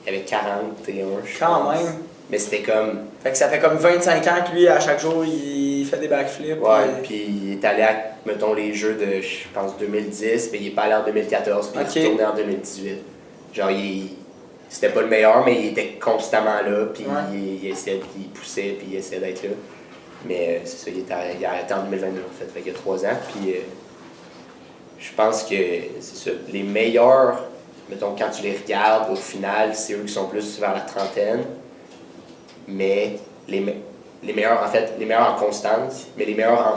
Il avait 41, je Quand pense. même. Mais c'était comme... Fait que ça fait comme 25 ans que lui, à chaque jour, il fait des backflips. Ouais, puis il est allé à, mettons, les jeux de, je pense, 2010, mais il est pas allé en 2014, puis il est retourné en 2018. Genre, c'était pas le meilleur, mais il était constamment là, puis il poussait, puis il essayait d'être là. Mais c'est ça, il a arrêté en 2022, en fait qu'il y a 3 ans, puis je pense que, c'est ça, les meilleurs... Mettons, quand tu les regardes, au final, c'est eux qui sont plus vers la trentaine. Mais les meilleurs, en fait, les meilleurs en constance, mais les meilleurs en,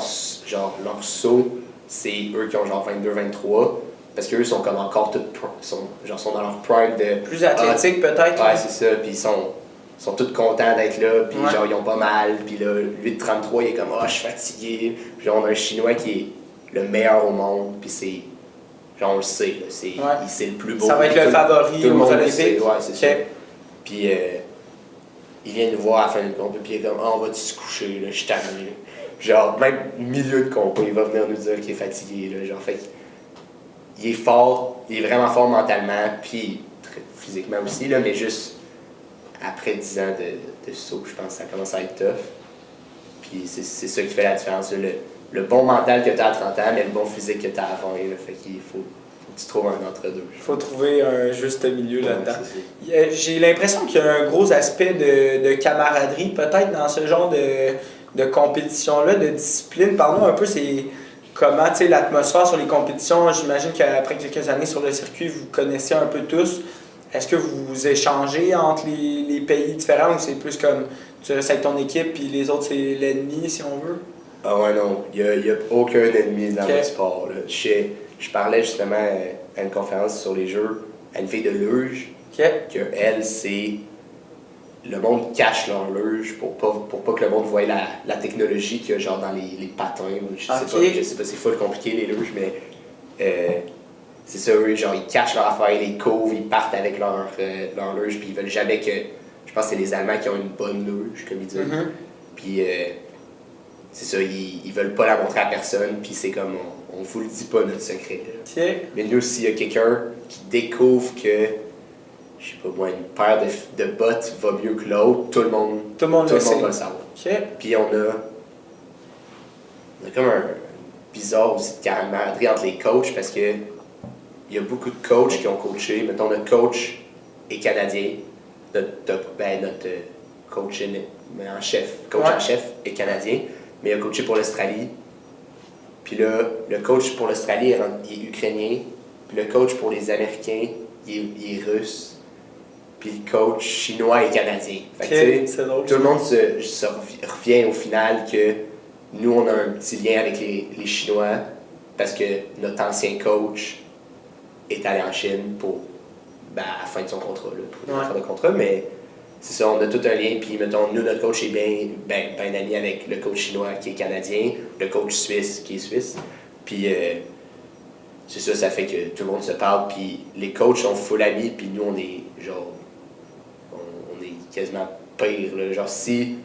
genre, leur saut, c'est eux qui ont genre 22-23. parce qu'eux sont comme encore sont dans leur prime de... Plus athlétique peut-être. Ouais, c'est ça. Puis ils sont tous contents d'être là. Puis Ouais. genre, ils ont pas mal. Puis là, lui de 33, il est comme, je suis fatigué. Puis genre, on a un Chinois qui est le meilleur au monde. Puis c'est... Genre, on le sait, là, c'est le plus beau. Ça va être le favori tout le aux monde le Olympiques. sait, ouais, c'est ça. Ok. Puis il vient nous voir à la fin du combat, puis il est comme, on va-tu se coucher, là, je suis tanné. Genre, même au milieu de combat, il va venir nous dire qu'il est fatigué, là, genre, fait il est fort, il est vraiment fort mentalement, puis physiquement aussi, là, mais juste après 10 ans de saut, je pense que ça commence à être tough. Puis c'est ça qui fait la différence, là, le bon mental que tu as à 30 ans, mais le bon physique que tu as à 20, là, fait qu'il faut que tu trouves un entre-deux. Il faut trouver un juste milieu là-dedans. Ouais, J'ai l'impression qu'il y a un gros aspect de camaraderie peut-être dans ce genre de compétition-là, de discipline. Parle-nous un peu, c'est comment l'atmosphère sur les compétitions. J'imagine qu'après quelques années sur le circuit, vous connaissez un peu tous. Est-ce que vous échangez entre les pays différents ou c'est plus comme tu restes avec ton équipe puis les autres c'est l'ennemi si on veut? Ah ouais, non, il n'y a aucun ennemi dans le sport. Là. Je parlais justement à une conférence sur les jeux à une fille de luge, que elle, c'est... Le monde cache leur luge pour pas que le monde voie la technologie qu'il y a genre dans les patins. Je sais pas, c'est full compliqué les luges, mais c'est ça, eux, genre ils cachent leur affaire, ils les couvrent, ils partent avec leur luge, puis ils veulent jamais que... Je pense que c'est les Allemands qui ont une bonne luge, comme ils disent. Mm-hmm. Puis c'est ça, ils veulent pas la montrer à personne, puis c'est comme, on vous le dit pas notre secret. Mais nous, s'il y a quelqu'un qui découvre que, je sais pas moi, une paire de bottes va mieux que l'autre, tout le monde va le savoir. Puis on a comme un bizarre aussi de camaraderie entre les coachs, parce que il y a beaucoup de coachs qui ont coaché. Mettons, notre coach est canadien, notre coach en chef est canadien, mais il a coaché pour l'Australie. Puis là, le coach pour l'Australie il est ukrainien. Puis le coach pour les Américains, il est russe. Puis le coach chinois est canadien. Fait que, tout le monde se revient au final que nous, on a un petit lien avec les Chinois parce que notre ancien coach est allé en Chine pour à la fin de son contrat, là, pour la fin de contrat, mais c'est ça, on a tout un lien, puis mettons, nous, notre coach est bien ami avec le coach chinois qui est canadien, le coach suisse qui est suisse, puis c'est ça, ça fait que tout le monde se parle, puis les coachs sont full amis, puis nous, on est genre, on est quasiment pire, là. Genre si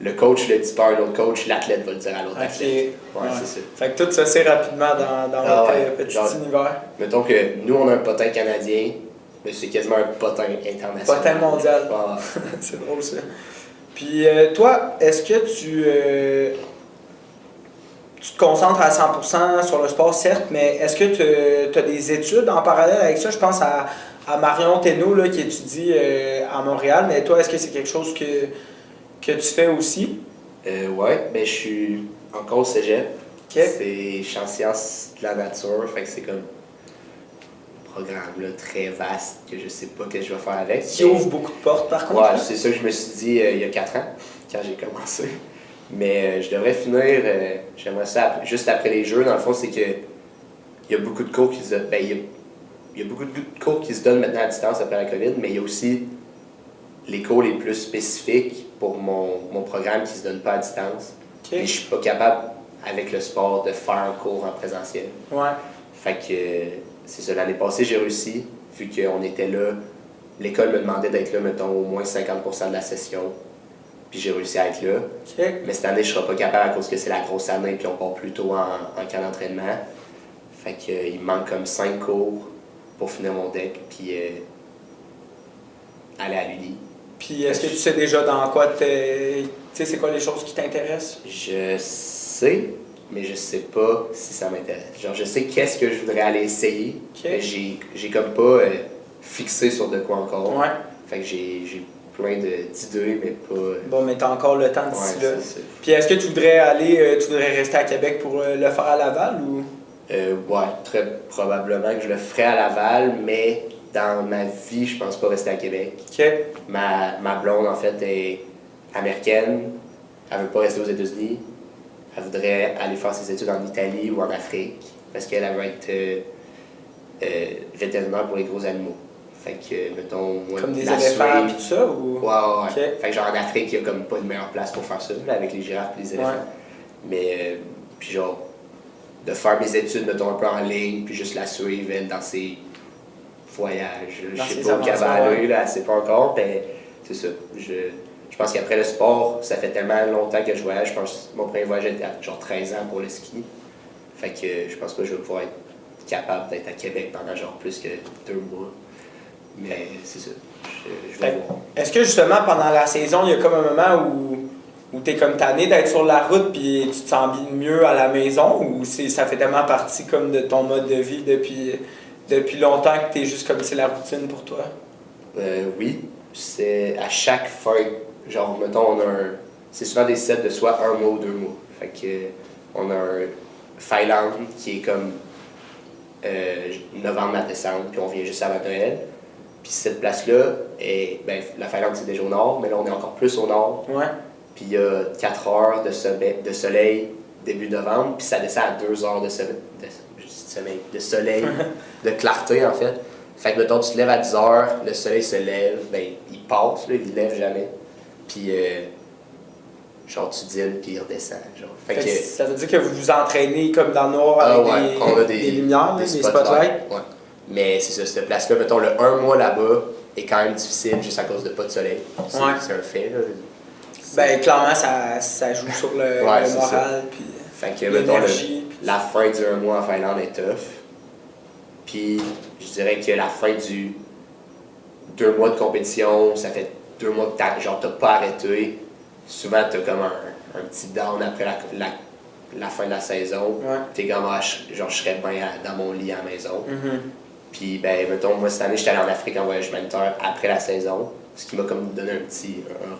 le coach le dit pas à un autre coach, l'athlète va le dire à l'autre athlète. Ouais, c'est ça. Fait que tout ça c'est rapidement dans votre petit univers. Mettons que nous, on a un potin canadien, mais c'est quasiment un potin international. Potin mondial. Ah. C'est drôle ça. Puis toi, est-ce que tu te concentres à 100% sur le sport, certes, mais est-ce que tu as des études en parallèle avec ça? Je pense à Marion Thénault là, qui étudie à Montréal, mais toi, est-ce que c'est quelque chose que tu fais aussi? Ouais, ben je suis encore au cégep. Okay. Je suis en sciences de la nature, fait que c'est comme un programme là, très vaste que je sais pas ce que je vais faire avec. Qui ouvre beaucoup de portes par contre. Ouais, c'est ça que je me suis dit il y a 4 ans, quand j'ai commencé. Mais je devrais finir, j'aimerais ça, juste après les Jeux. Dans le fond, c'est que il y a beaucoup de cours qui se donnent. Il y a beaucoup de cours qui se donnent maintenant à distance après la COVID, mais il y a aussi les cours les plus spécifiques pour mon programme qui ne se donne pas à distance. Okay. Et je suis pas capable, avec le sport, de faire un cours en présentiel. Ouais. Fait que c'est ça, l'année passée, j'ai réussi, vu qu'on était là. L'école me demandait d'être là, mettons, au moins 50% de la session. Puis j'ai réussi à être là. Okay. Mais cette année, je ne serai pas capable à cause que c'est la grosse année, puis on part plus tôt en camp d'entraînement. Fait que, il me manque comme 5 cours pour finir mon deck, puis aller à l'Uni. Puis est-ce que tu sais déjà dans quoi tu sais, c'est quoi les choses qui t'intéressent? Je sais, mais je sais pas si ça m'intéresse. Genre, je sais qu'est-ce que je voudrais aller essayer, mais j'ai comme pas fixé sur de quoi encore. Ouais. Fait que j'ai plein d'idées, mais pas... Bon, mais t'as encore le temps d'ici là. C'est ça. Puis est-ce que tu voudrais rester à Québec pour le faire à Laval ou? Ouais, très probablement que je le ferais à Laval, mais dans ma vie, je pense pas rester à Québec. Okay. Ma blonde, en fait, est américaine. Elle veut pas rester aux États-Unis. Elle voudrait aller faire ses études en Italie ou en Afrique, parce qu'elle veut être vétérinaire pour les gros animaux. Fait que, mettons, moi, Comme des la éléphants suite- et tout ça? Ou... Ouais. Ok. Fait que genre en Afrique, il y a comme pas de meilleure place pour faire ça, là, avec les girafes et les éléphants. Ouais. Mais, puis genre, de faire mes études, mettons, un peu en ligne, puis juste la suivre, elle, dans ses voyages. Dans Je sais ses pas où qu'elle va aventures, aller, là, elle sait pas encore, mais c'est ça. Je pense qu'après le sport, ça fait tellement longtemps que je voyage. Je pense que mon premier voyage était à genre 13 ans pour le ski. Fait que je pense pas que je vais pouvoir être capable d'être à Québec pendant genre plus que 2 mois. Mais c'est ça. Je vais voir. Est-ce que justement, pendant la saison, il y a comme un moment où tu es comme tanné d'être sur la route puis tu te sens mieux à la maison ou ça fait tellement partie comme de ton mode de vie depuis longtemps que tu es juste comme c'est la routine pour toi? Oui, c'est à chaque fête, genre, mettons, c'est souvent des sets de soit 1 mois ou 2 mois. Fait que, on a un Finlande qui est comme novembre à décembre, puis on vient juste avant Noël. Puis cette place-là, la Finlande c'est déjà au nord, mais là on est encore plus au nord. Ouais. Puis il y a 4 heures de soleil début novembre, puis ça descend à 2 heures de soleil, de clarté en fait. Fait que mettons, tu te lèves à 10 heures, le soleil se lève, il passe, là, il ne lève jamais. Puis genre tu dînes, puis il redescend. Genre. Fait que, Ça veut dire que vous vous entraînez comme dans le noir avec on a des lumières, des des spotlights. spotlights? Ouais. Mais c'est ça, cette place-là, mettons, le 1 mois là-bas est quand même difficile juste à cause de pas de soleil. C'est Ouais. c'est un fait. Là. Ben, clairement, ça joue sur le c'est moral. Puis Fait que, mettons, l'énergie. la fin du 1 mois en Finlande est tough. Puis, je dirais que la fin du 2 mois de compétition, ça fait 2 mois que t'as pas arrêté. Souvent, t'as comme un petit down après la fin de la saison. Ouais. T'es comme, je serais bien dans mon lit à la maison. Mhm. Puis, ben, mettons, moi, cette année, j'étais allé en Afrique en voyage humanitaire après la saison, ce qui m'a comme donné un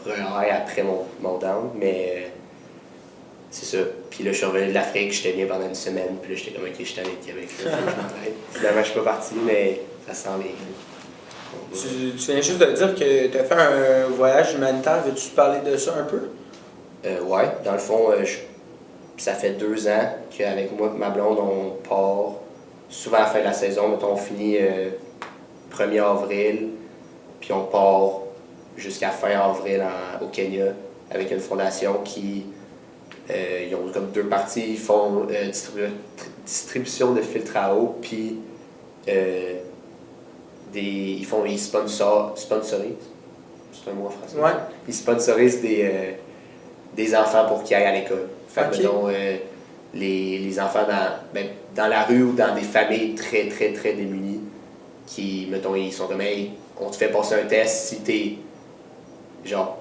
relais après mon down, mais c'est ça. Puis là, je suis revenu de l'Afrique, j'étais bien pendant une semaine, puis là, j'étais comme, ok, je suis allé de Québec, là, faut que je m'entraîne. Finalement, je suis pas parti, mais ça sent bien. Tu viens juste de dire que tu as fait un voyage humanitaire. Veux-tu parler de ça un peu? Ouais, dans le fond, ça fait 2 ans qu'avec moi et ma blonde, on part souvent à la fin de la saison. Mettons, on finit 1er avril, puis on part jusqu'à fin avril au Kenya avec une fondation qui ils ont comme 2 parties. Ils font distribution de filtres à eau, puis ils sponsorisent. C'est un mot en français. Ouais. Ils sponsorisent des enfants pour qu'ils aillent à l'école. Fait que, Ok. mettons, les enfants dans la rue ou dans des familles très, très, très démunies qui, mettons, ils sont comme, hey, on te fait passer un test si t'es. Genre,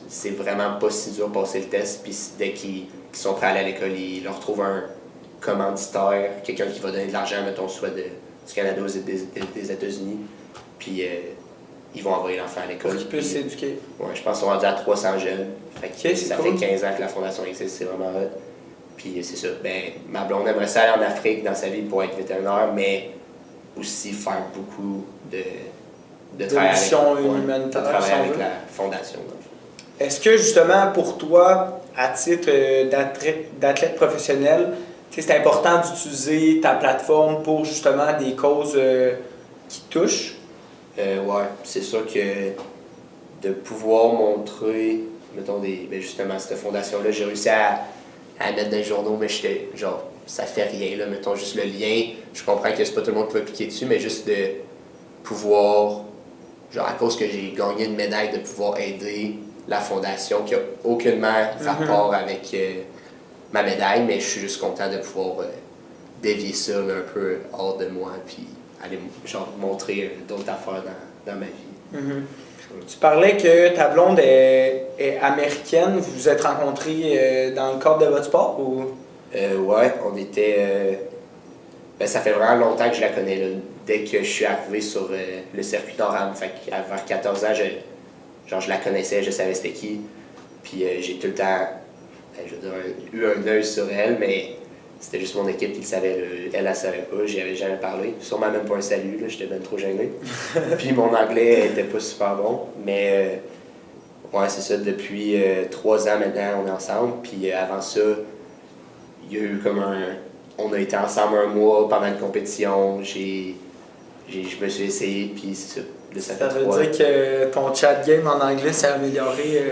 c'est vraiment pas si dur de passer le test, puis dès qu'ils sont prêts à aller à l'école, ils leur trouvent un commanditaire, quelqu'un qui va donner de l'argent, mettons, soit du Canada ou des États-Unis, puis ils vont envoyer l'enfant à l'école. Pour qu'ils puissent puis, s'éduquer. Ouais, je pense qu'ils sont rendus à 300 jeunes. Fait que Ok, c'est ça cool. fait 15 ans que la fondation existe, c'est vraiment hot. Puis c'est ça. Ben, ma blonde aimerait ça aller en Afrique dans sa vie pour être vétérinaire, mais aussi faire beaucoup de travail missions avec, humanitaires, de travail si on avec veut. la fondation. dans le fond. Est-ce que justement pour toi, à titre d'athlète professionnel, tu sais, c'est important d'utiliser ta plateforme pour justement des causes qui te touchent? Ouais, c'est sûr que de pouvoir montrer, mettons, justement, cette fondation-là, j'ai réussi à mettre dans les journaux, mais j'étais, genre, ça fait rien, là, mettons, juste le lien. Je comprends que c'est pas tout le monde qui peut cliquer dessus, mais juste de pouvoir, genre, à cause que j'ai gagné une médaille, de pouvoir aider la fondation qui a aucunement rapport avec ma médaille, mais je suis juste content de pouvoir dévier ça là, un peu hors de moi, puis aller genre, montrer d'autres affaires dans ma vie. Mhm. Tu parlais que ta blonde est américaine. Vous vous êtes rencontrés dans le cadre de votre sport ou? Ouais, on était. Ça fait vraiment longtemps que je la connais. Là. Dès que je suis arrivé sur le circuit Nord-Am, vers 14 ans, je la connaissais, je savais c'était qui. Puis j'ai tout le temps eu un œil sur elle, mais c'était juste mon équipe qui le savait. Là. Elle ne savait pas, j'y avais jamais parlé. Sûrement même pas un salut, là, j'étais même trop gêné. Puis mon anglais était pas super bon. Mais ouais, c'est ça, depuis 3 ans maintenant, on est ensemble. Puis avant ça, il y a eu comme on a été ensemble 1 mois pendant une compétition. je me suis essayé, puis c'est ça. Là, Ça veut dire que ton chat game en anglais s'est amélioré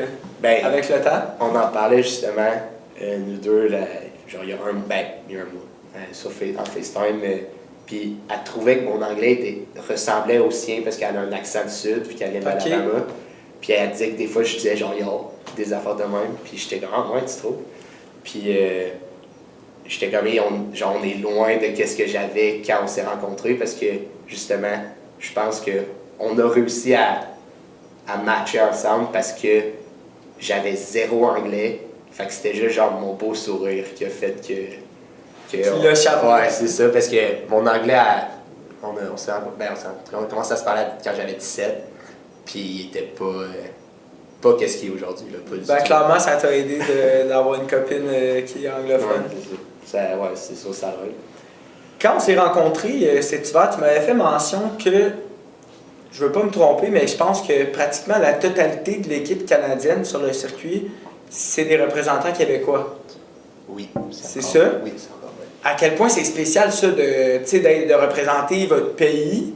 avec le temps? On en parlait justement, nous deux, là, genre il y a un mois, en FaceTime. Puis elle trouvait que mon anglais ressemblait au sien parce qu'elle a un accent du sud, puis qu'elle vient de l'Alabama. Puis elle disait que des fois je disais genre yo, des affaires de même. Puis j'étais comme, ah ouais, tu trouves? Puis j'étais comme, on est loin de ce que j'avais quand on s'est rencontrés parce que justement, je pense qu'on a réussi à matcher ensemble parce que j'avais zéro anglais. Fait que c'était juste genre mon beau sourire qui a fait que le chapeau. Ouais, c'est ça, parce que mon anglais, on a commencé à se parler quand j'avais 17, puis il était pas qu'est-ce qu'il est aujourd'hui, là, pas du tout. Clairement, ça t'a aidé d'avoir une copine qui est anglophone. Ouais, c'est ça, ça va. Quand on s'est rencontrés cet hiver, tu m'avais fait mention que, je veux pas me tromper, mais je pense que pratiquement la totalité de l'équipe canadienne sur le circuit, c'est des représentants québécois. Oui. C'est ça? Oui, c'est encore vrai. À quel point c'est spécial ça de représenter votre pays,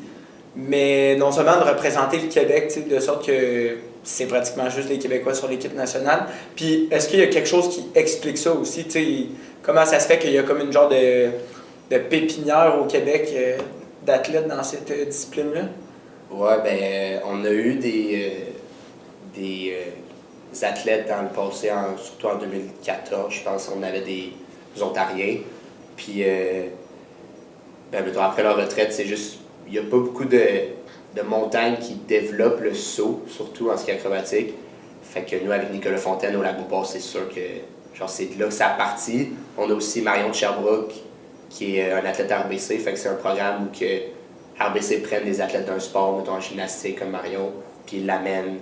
mais non seulement de représenter le Québec, de sorte que c'est pratiquement juste les Québécois sur l'équipe nationale. Puis est-ce qu'il y a quelque chose qui explique ça aussi? Comment ça se fait qu'il y a comme une genre de pépinière au Québec d'athlètes dans cette discipline-là? Ouais, on a eu des athlètes dans le passé, surtout en 2014, je pense, on avait des Ontariens. Puis, après leur retraite, c'est juste, il n'y a pas beaucoup de montagnes qui développent le saut, surtout en ski acrobatique. Fait que nous, avec Nicolas Fontaine au Lac-Beauport, c'est sûr que c'est de là que ça a parti. On a aussi Marion de Sherbrooke, qui est un athlète RBC. Fait que c'est un programme où que RBC prennent des athlètes d'un sport, mettons en gymnastique comme Marion, puis ils l'amènent.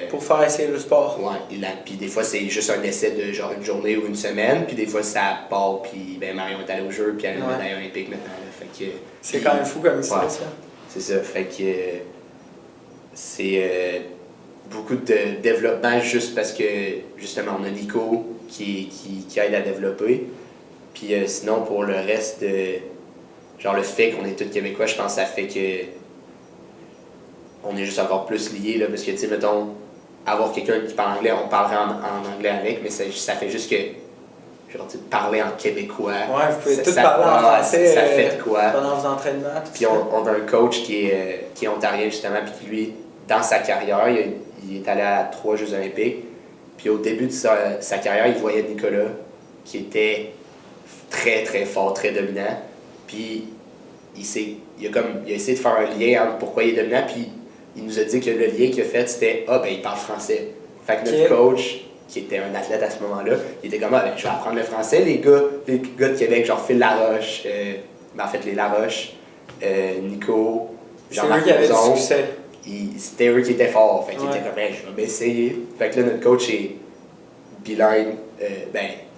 Pour faire essayer le sport. Ouais, puis des fois c'est juste un essai de genre une journée ou une semaine, puis des fois ça part, puis Marion est allée au jeu, puis elle est médaille olympique maintenant. Là, fait que, c'est quand même fou comme histoire, ça. C'est ça, fait que c'est beaucoup de développement juste parce que justement on a Nico qui aide à développer. Puis sinon pour le reste, genre le fait qu'on est tous Québécois, je pense que ça fait que on est juste encore plus liés, là, parce que, tu sais, mettons, avoir quelqu'un qui parle anglais, on parlerait en anglais avec, mais ça fait juste que, genre, tu sais, parler en québécois. Ouais, vous pouvez tous parler en français ça fait quoi? Pendant vos entraînements. Puis on a un coach qui est ontarien, justement, puis qui, lui, dans sa carrière, il est allé à 3 Jeux olympiques, puis au début de sa carrière, il voyait Nicolas, qui était très, très fort, très dominant, puis il a essayé de faire un lien entre pourquoi il est dominant, puis il nous a dit que le lien qu'il a fait, c'était « Ah, il parle français ». Fait que notre coach, qui était un athlète à ce moment-là, il était comme « Ah, je vais apprendre le français, les gars de Québec, genre Phil Laroche, en fait, les Laroche, Nico, Jean-Marc Lauzon. C'était eux qui étaient forts. Fait qu'il était comme « Je vais m'essayer ». Fait que là, notre coach est bilingue.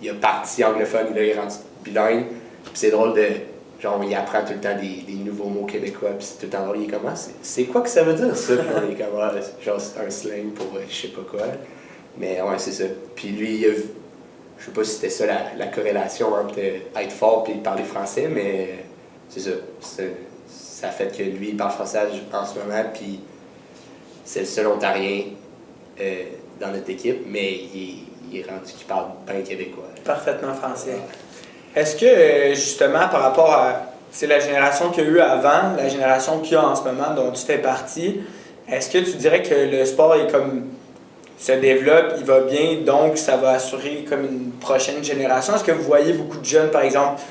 Il a parti anglophone, là, il est rendu bilingue. Puis c'est drôle de... Genre, il apprend tout le temps des nouveaux mots québécois, puis c'est tout le temps drôle. Il est comme, c'est quoi que ça veut dire, ça? Puis il est comme, genre, c'est un slang pour je sais pas quoi. Mais ouais, c'est ça. Puis lui, je sais pas si c'était ça la corrélation entre être fort et parler français, mais c'est ça. Ça fait que lui, il parle français en ce moment, puis c'est le seul Ontarien dans notre équipe, mais il est rendu qu'il parle bien québécois. Parfaitement français. Est-ce que, justement, par rapport à la génération qu'il y a eu avant, la génération qu'il y a en ce moment dont tu fais partie, est-ce que tu dirais que le sport est comme se développe, il va bien, donc ça va assurer comme une prochaine génération? Est-ce que vous voyez beaucoup de jeunes, par exemple,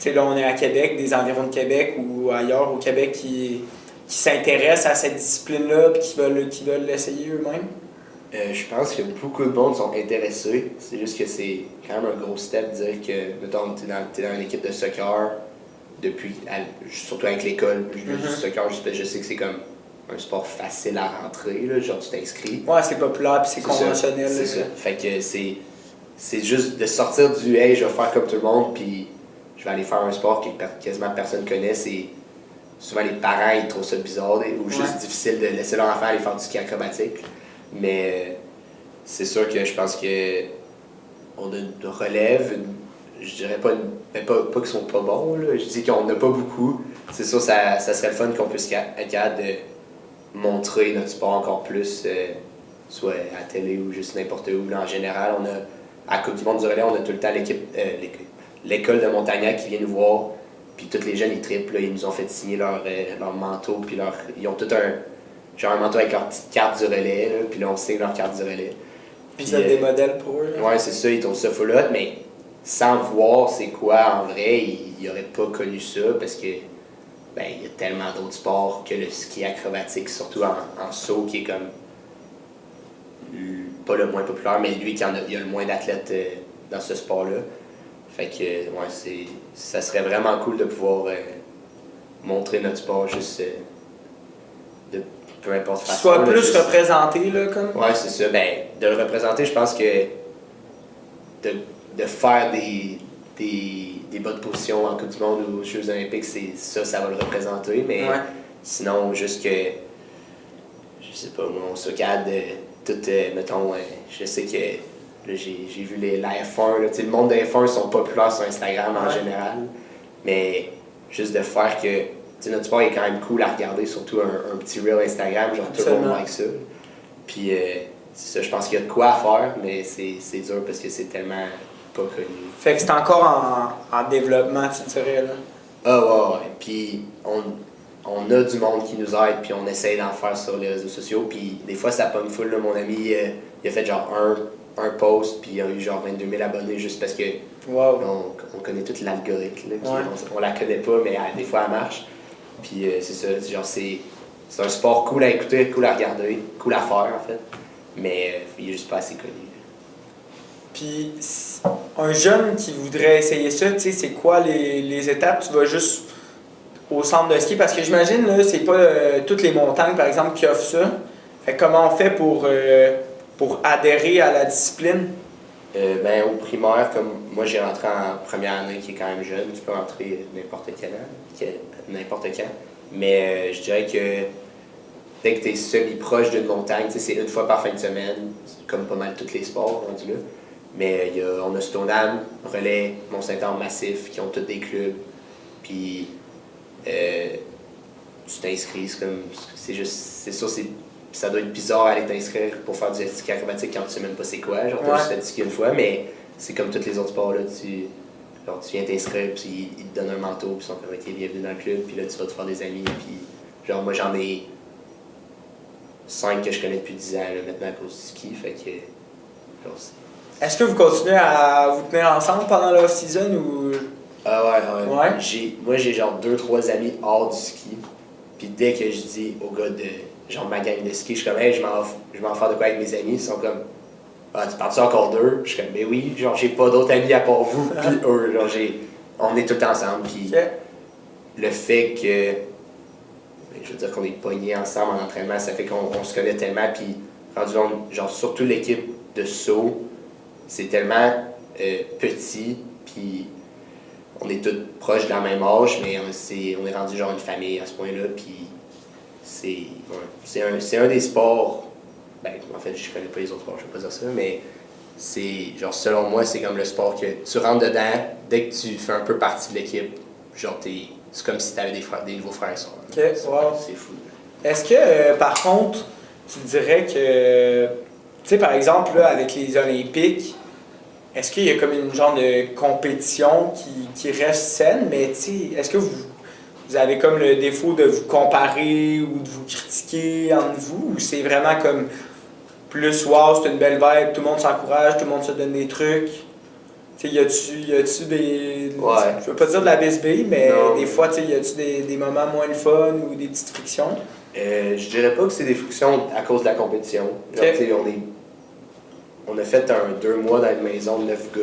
là on est à Québec, des environs de Québec ou ailleurs au Québec qui s'intéressent à cette discipline-là et qui veulent l'essayer eux-mêmes? Je pense que beaucoup de monde sont intéressés. C'est juste que c'est quand même un gros step de dire que, mettons, t'es dans une équipe de soccer surtout avec l'école. Du soccer, je sais que c'est comme un sport facile à rentrer, là, genre tu t'inscris. Ouais, c'est populaire puis c'est conventionnel. C'est ça. Fait que c'est juste de sortir du « Hey, je vais faire comme tout le monde, puis je vais aller faire un sport que quasiment personne connaît ». Souvent les parents ils trouvent ça bizarre ou juste difficile de laisser leur enfant aller faire du ski acrobatique. Mais c'est sûr que je pense que on a une relève, je dirais pas Ben, pas qu'ils sont pas bons, là. Je dis qu'on n'a pas beaucoup. C'est sûr, ça serait le fun qu'on puisse être capable de montrer notre sport encore plus, soit à la télé ou juste n'importe où. Là, en général, à la Coupe du monde du relais, on a tout le temps l'école de Montagnac qui vient nous voir. Puis tous les jeunes, ils trippent. Là, ils nous ont fait signer leur manteau. Puis ils ont tout un manteau avec leur petite carte du relais. Là, puis là, on signe leur carte du relais. Puis vous êtes des modèles pour eux. Ouais, c'est ça. Ils trouvent ça full hot. Mais sans voir c'est quoi en vrai, ils n'auraient pas connu ça parce que ben, il y a tellement d'autres sports que le ski acrobatique, surtout en saut, qui est comme pas le moins populaire, mais lui il y a le moins d'athlètes dans ce sport-là. Fait que ouais, ça serait vraiment cool de pouvoir montrer notre sport juste de peu importe façon. Soit plus représenté, là, comme. Ouais, c'est ça. Ben, de le représenter, je pense que de faire des bonnes positions en Coupe du monde ou aux Jeux olympiques, ça va le représenter. Mais sinon, juste que, je sais pas, moi, on se regarde tout, mettons, je sais que là, j'ai vu la F1, là, le monde de F1 sont populaires sur Instagram en général, mais juste de faire que notre sport est quand même cool à regarder, surtout un petit reel Instagram, genre tout le monde like ça. Puis c'est ça, je pense qu'il y a de quoi à faire, mais c'est dur parce que c'est tellement pas connu. Fait que c'est encore en développement, tu dirais, là. Ah ouais. Puis on a du monde qui nous aide, puis on essaye d'en faire sur les réseaux sociaux, puis des fois ça pomme full, là. Mon ami, il a fait genre un post, puis il a eu genre 22 000 abonnés juste parce que on connaît tout l'algorithme, là, on la connaît pas, mais des fois elle marche. Puis c'est ça, genre c'est un sport cool à écouter, cool à regarder, cool à faire en fait, mais il est juste pas assez connu. Puis un jeune qui voudrait essayer ça, tu sais, c'est quoi les étapes? Tu vas juste au centre de ski, parce que j'imagine, là, c'est pas toutes les montagnes, par exemple, qui offrent ça. Fait que comment on fait pour adhérer à la discipline? Ben, au primaire, comme moi j'ai rentré en première année qui est quand même jeune, tu peux rentrer n'importe quand. Mais je dirais que dès que tu es semi-proche d'une montagne, c'est une fois par fin de semaine, comme pas mal tous les sports rendus là. Mais on a Stoneham, Relais, Mont-Saint-Anne, Massif, qui ont tous des clubs. Puis tu t'inscris, c'est sûr, ça doit être bizarre aller t'inscrire pour faire du ski acrobatique quand tu sais même pas c'est quoi. Genre, t'as juste fait du ski une fois, mais c'est comme tous les autres sports, là, tu viens t'inscrire, puis ils te donnent un manteau, puis ils sont comme, ok, bienvenue dans le club, puis là, tu vas te faire des amis, puis genre, moi, j'en ai 5 que je connais depuis 10 ans, là, maintenant, à cause du ski, fait que, genre, est-ce que vous continuez à vous tenir ensemble pendant l'off-season ou... Ah ouais. Moi, j'ai genre 2-3 amis hors du ski, puis dès que je dis aux gars de genre ma gang de ski, je suis comme, hey, je m'en faire de quoi avec mes amis, ils sont comme, ah, tu parles-tu encore d'eux? Je suis comme, mais oui, genre, j'ai pas d'autres amis à part vous, puis eux, genre, on est tout le temps ensemble, puis le fait que, je veux dire qu'on est pognés ensemble en entraînement, ça fait qu'on se connaît tellement, puis rendu genre, surtout l'équipe de saut, c'est tellement petit, puis on est tous proches de la même âge, mais on est rendu genre une famille à ce point-là, puis c'est un des sports, ben en fait je connais pas les autres sports, je vais pas dire ça, mais c'est genre selon moi c'est comme le sport que tu rentres dedans, dès que tu fais un peu partie de l'équipe, genre c'est comme si tu avais des nouveaux frères et sœurs. C'est fou. Est-ce que par contre tu dirais que, tu sais par exemple là, avec les Olympiques, est-ce qu'il y a comme une genre de compétition qui reste saine, mais tu sais, est-ce que vous avez comme le défaut de vous comparer ou de vous critiquer entre vous, ou c'est vraiment comme plus wow, c'est une belle vibe, tout le monde s'encourage, tout le monde se donne des trucs? Tu sais, y a-tu des... Je veux pas dire de la bisbille, mais des fois, tu sais, y a-tu des moments moins le fun ou des petites frictions? Je dirais pas que c'est des frictions à cause de la compétition. Genre, tu sais, on a fait 2 mois dans une maison de 9 gars.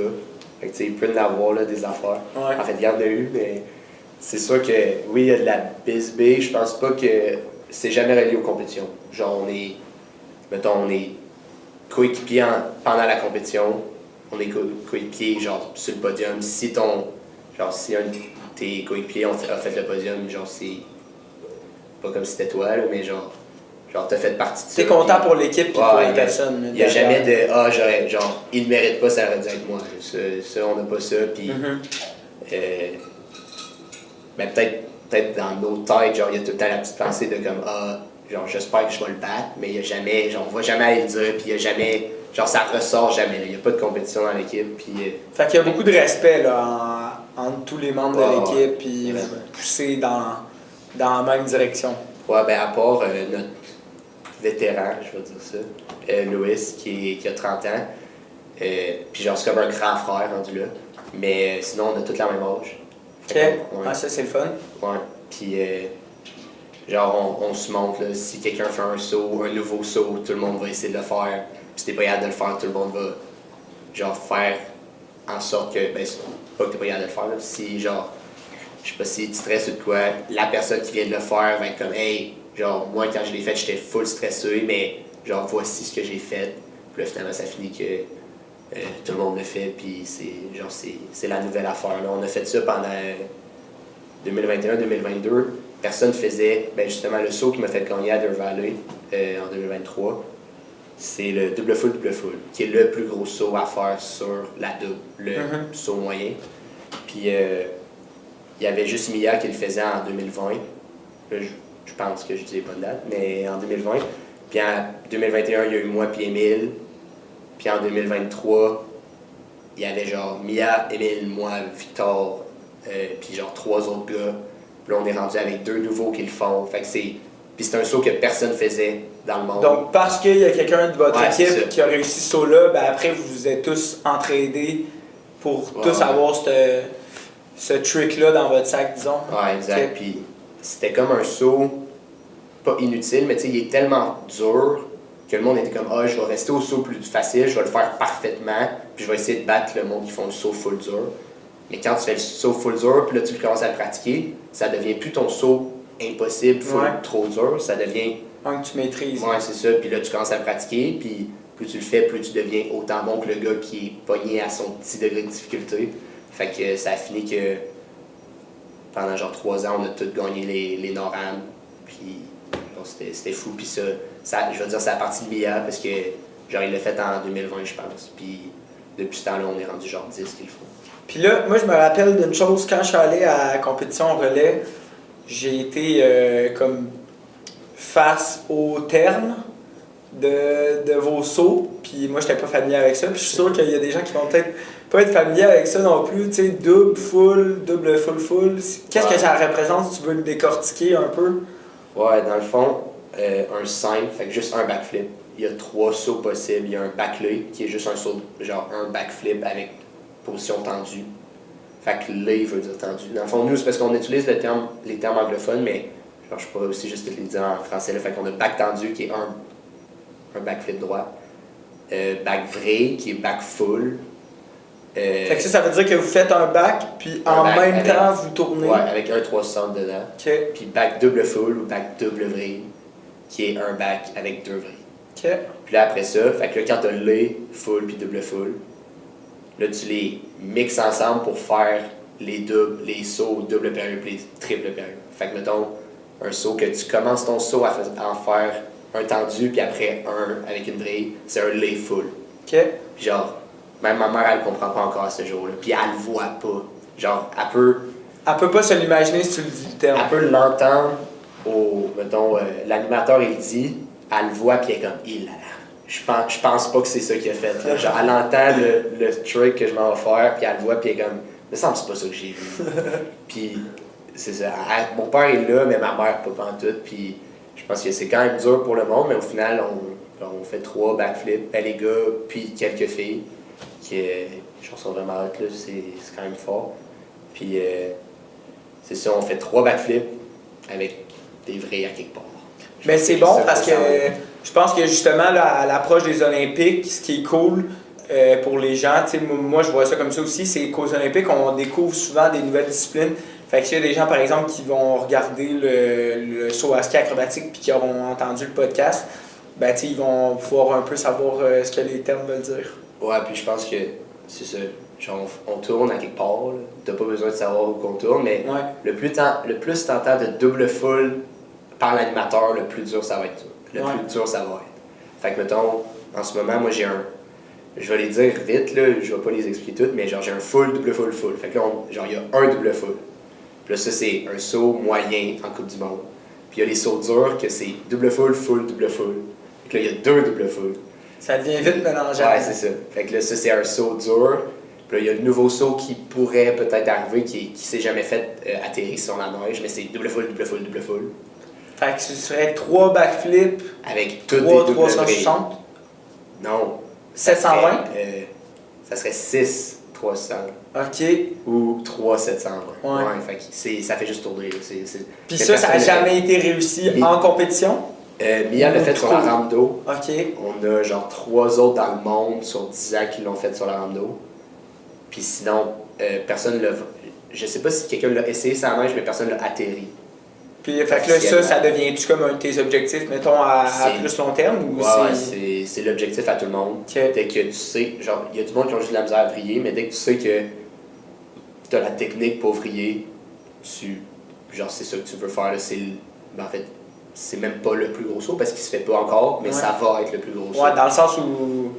Fait que, tu sais, il peut y en avoir là, des affaires. En fait, il y en a eu, mais c'est sûr que, oui, il y a de la bisbille. Je pense pas que c'est jamais relié aux compétitions. Genre, on est coéquipiers pendant la compétition. On est coéquipiers, genre, sur le podium. Si un de tes coéquipiers a fait le podium, genre, c'est pas comme si c'était toi, là, mais genre, t'as fait partie de ça. T'es content pour l'équipe et pour les personnes. Il n'y a jamais de genre, il ne mérite pas, ça aurait dû être moi. Ça on n'a pas ça. Puis Mais peut-être dans nos têtes, genre, il y a tout le temps la petite pensée de comme, genre, j'espère que je vais le battre, mais il y a jamais, genre, on va jamais aller le dire, puis il y a jamais, genre, ça ressort jamais, il n'y a pas de compétition dans l'équipe, puis... Fait qu'il y a beaucoup de respect, là, entre tous les membres de l'équipe, puis ouais. pousser dans la même direction. Ouais, ben à part notre vétéran, je vais dire ça, Louis, qui a 30 ans, puis genre, c'est comme un grand frère rendu là, mais sinon, on a tous la même âge. Ok, ça c'est le fun. Ouais, puis genre, on se montre, là, si quelqu'un fait un saut, un nouveau saut, tout le monde va essayer de le faire, puis si t'es pas capable de le faire, tout le monde va, genre, faire en sorte que, ben, c'est pas que t'es pas capable de le faire, là, si, genre, je sais pas si tu stresses ou de quoi, la personne qui vient de le faire va être comme, hey, genre, moi, quand je l'ai fait, j'étais full stressé, mais, genre, voici ce que j'ai fait. Puis là, finalement, ça finit que tout le monde le fait, puis c'est la nouvelle affaire, là. On a fait ça pendant 2021-2022. Personne faisait, ben, justement, le saut qui m'a fait gagner à Deer Valley en 2023. C'est le double full, qui est le plus gros saut à faire sur la double, le saut moyen. Puis, il y avait juste Mia qui le faisait en 2020. Là, je pense que je disais pas de date, mais en 2020. Puis en 2021, il y a eu moi puis Émile. Puis en 2023, il y avait genre Mia, Émile, moi, Victor, puis genre 3 autres gars. Puis là, on est rendu avec 2 nouveaux qui le font. Fait que puis c'est un saut que personne faisait dans le monde. Donc, parce qu'il y a quelqu'un de votre équipe qui a réussi ce saut-là, ben après, vous vous êtes tous entraînés pour tous avoir ce trick-là dans votre sac, disons. Ouais, exact. Puis c'était comme un saut, pas inutile, mais tu sais, il est tellement dur que le monde était comme, je vais rester au saut plus facile, je vais le faire parfaitement, puis je vais essayer de battre le monde qui font le saut full dur. Mais quand tu fais le saut full dur, puis là, tu commences à le pratiquer, ça devient plus ton saut impossible, trop dur, ça devient... que tu maîtrises. Ouais, c'est ça. Puis là, tu commences à le pratiquer, puis plus tu le fais, plus tu deviens autant bon que le gars qui est pogné à son petit degré de difficulté. Fait que ça a fini que pendant genre 3 ans, on a tous gagné les NORAM. Puis c'était fou. Puis ça, je veux dire, c'est la partie de Mia parce que genre il l'a fait en 2020, je pense. Puis depuis ce temps-là, on est rendu genre 10 qu'il faut. Puis là, moi, je me rappelle d'une chose, quand je suis allé à la compétition relais, j'ai été comme face au terme de vos sauts, puis moi, j'étais pas familier avec ça, puis je suis sûr qu'il y a des gens qui vont peut-être pas être familiers avec ça non plus, tu sais, double full. Qu'est-ce que ça représente si tu veux le décortiquer un peu? Ouais, dans le fond, un simple, fait que juste un backflip. Il y a 3 sauts possibles. Il y a un backlay, qui est juste un saut, genre un backflip avec position tendue. Fait que lay veut dire tendu. Dans le fond, nous, c'est parce qu'on utilise les termes anglophones, mais genre, je pourrais aussi juste les dire en français. Là. Fait qu'on a back tendu, qui est un backflip droit. Back vrai, qui est back full. Fait que ça veut dire que vous faites un back, puis en même temps, vous tournez. Ouais, avec un 360 dedans. Okay. Puis back double full ou back double vrai, qui est un back avec 2 vrais. Okay. Puis là, après ça, fait que là, quand t'as lay, full puis double full, là, tu les mixes ensemble pour faire les sauts double période puis les triple période. Fait que, mettons, un saut que tu commences ton saut à en faire un tendu, puis après un avec une vrille, c'est un lay full. Okay. Puis genre, même ma mère, elle comprend pas encore à ce jour-là. Puis elle le voit pas. Genre, elle peut pas se l'imaginer si tu le dis le terme. Elle peut l'entendre mettons, l'animateur, il dit, elle le voit, puis elle est comme, il là là. Je pense pas que c'est ça qu'il a fait. Là. Genre, elle entend le trick que je m'en vais faire, puis elle le voit, puis elle est comme, me semble que c'est pas ça que j'ai vu. Puis, c'est ça. Mon père est là, mais ma mère pas pantoute, puis je pense que c'est quand même dur pour le monde, mais au final, on fait 3 backflips, les gars, puis quelques filles, qui sont vraiment hot, là, c'est quand même fort. Puis, c'est ça, on fait 3 backflips avec des vrais à quelque part. Mais c'est bon parce que je pense que justement, là, à l'approche des Olympiques, ce qui est cool pour les gens, moi je vois ça comme ça aussi, c'est qu'aux Olympiques, on découvre souvent des nouvelles disciplines. Fait que s'il y a des gens, par exemple, qui vont regarder le saut à ski acrobatique puis qui auront entendu le podcast, ben, ils vont pouvoir un peu savoir ce que les termes veulent dire. Ouais, puis je pense que c'est ça. Genre, on tourne à quelque part, t'as pas besoin de savoir où qu'on tourne, mais le plus tentant de double full par l'animateur, le plus dur ça va être. Le plus dur ça va être. Fait que mettons, en ce moment, moi j'ai Je vais les dire vite, là, je vais pas les expliquer toutes, mais genre j'ai un full, double full, full. Fait que là, genre il y a un double full. Puis là, ça c'est un saut moyen en Coupe du Monde. Puis il y a les sauts durs que c'est double full, full, double full. Fait que là, il y a 2 double full. Ça devient vite mélangeable. Ouais, c'est ça. Fait que là, ça c'est un saut dur. Puis là, il y a le nouveau saut qui pourrait peut-être arriver, qui s'est jamais fait atterrir sur la neige, mais c'est double full, double full, double full. Fait que ce serait 3 backflips, Avec toutes 3 des double 360, Non. 720. Ça serait 6 300 OK. ou 3 720. Ouais. Fait que ça fait juste tourner. Puis ça n'a jamais été réussi en compétition? Mia l'a fait sur la rampe d'eau. OK. On a genre 3 autres dans le monde sur 10 ans qui l'ont fait sur la rampe d'eau. Puis sinon, personne l'a. Je sais pas si quelqu'un l'a essayé sans neige, mais personne l'a atterri. Puis fait que là, ça devient-tu comme un de tes objectifs, mettons, à plus long terme? Ou ouais, c'est l'objectif à tout le monde. Okay. Dès que tu sais, genre, il y a du monde qui ont juste de la misère à vriller, mais dès que tu sais que tu as la technique pour vriller, genre, c'est ça que tu veux faire. Là, en fait, c'est même pas le plus gros saut parce qu'il se fait pas encore, mais ça va être le plus gros saut. Ouais, dans le sens où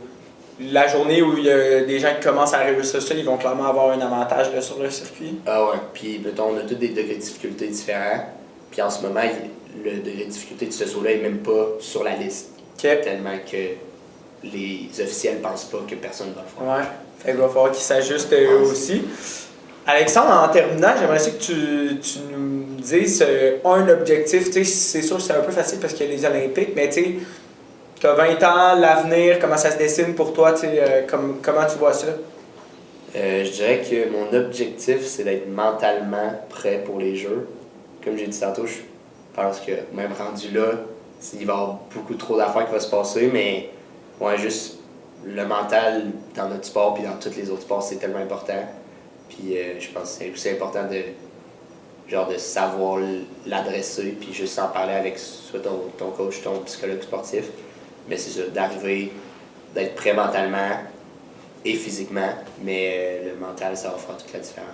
la journée où il y a des gens qui commencent à réussir ça, ils vont clairement avoir un avantage là, sur le circuit. Ah ouais, puis mettons, on a tous des degrés de difficulté différents. Puis en ce moment, le degré de difficulté de ce saut-là n'est même pas sur la liste. Okay. Tellement que les officiels pensent pas que personne va le faire. Ouais, fait qu'il va falloir qu'ils s'ajustent eux aussi. Alexandre, en terminant, j'aimerais que tu nous dises un objectif. C'est sûr que c'est un peu facile parce qu'il y a les Olympiques, mais tu as 20 ans, l'avenir, comment ça se dessine pour toi, comment tu vois ça? Je dirais que mon objectif, c'est d'être mentalement prêt pour les Jeux. Comme j'ai dit tantôt, je pense que même rendu là, il va y avoir beaucoup trop d'affaires qui vont se passer, mais ouais, juste le mental dans notre sport puis dans tous les autres sports, c'est tellement important. Puis je pense que c'est aussi important de savoir l'adresser puis juste en parler avec soit ton coach, ton psychologue sportif. Mais c'est ça, d'arriver, d'être prêt mentalement et physiquement, mais le mental, ça va faire toute la différence.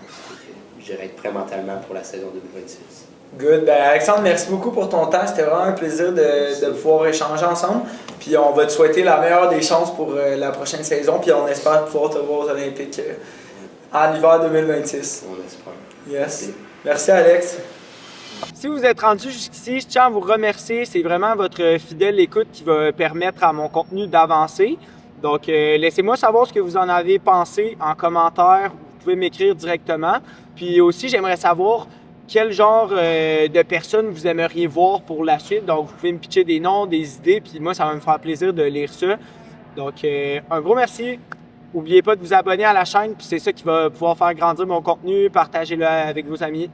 Je dirais être prêt mentalement pour la saison 2026. Good. Ben Alexandre, merci beaucoup pour ton temps. C'était vraiment un plaisir de pouvoir échanger ensemble. Puis on va te souhaiter la meilleure des chances pour la prochaine saison. Puis on espère pouvoir te voir aux Olympiques en hiver 2026. On espère. Yes. Merci Alex. Si vous êtes rendu jusqu'ici, je tiens à vous remercier. C'est vraiment votre fidèle écoute qui va permettre à mon contenu d'avancer. Donc, laissez-moi savoir ce que vous en avez pensé en commentaire. Vous pouvez m'écrire directement. Puis aussi, j'aimerais savoir quel genre de personnes vous aimeriez voir pour la suite. Donc, vous pouvez me pitcher des noms, des idées. Puis moi, ça va me faire plaisir de lire ça. Donc, un gros merci. N'oubliez pas de vous abonner à la chaîne. Puis c'est ça qui va pouvoir faire grandir mon contenu. Partagez-le avec vos amis.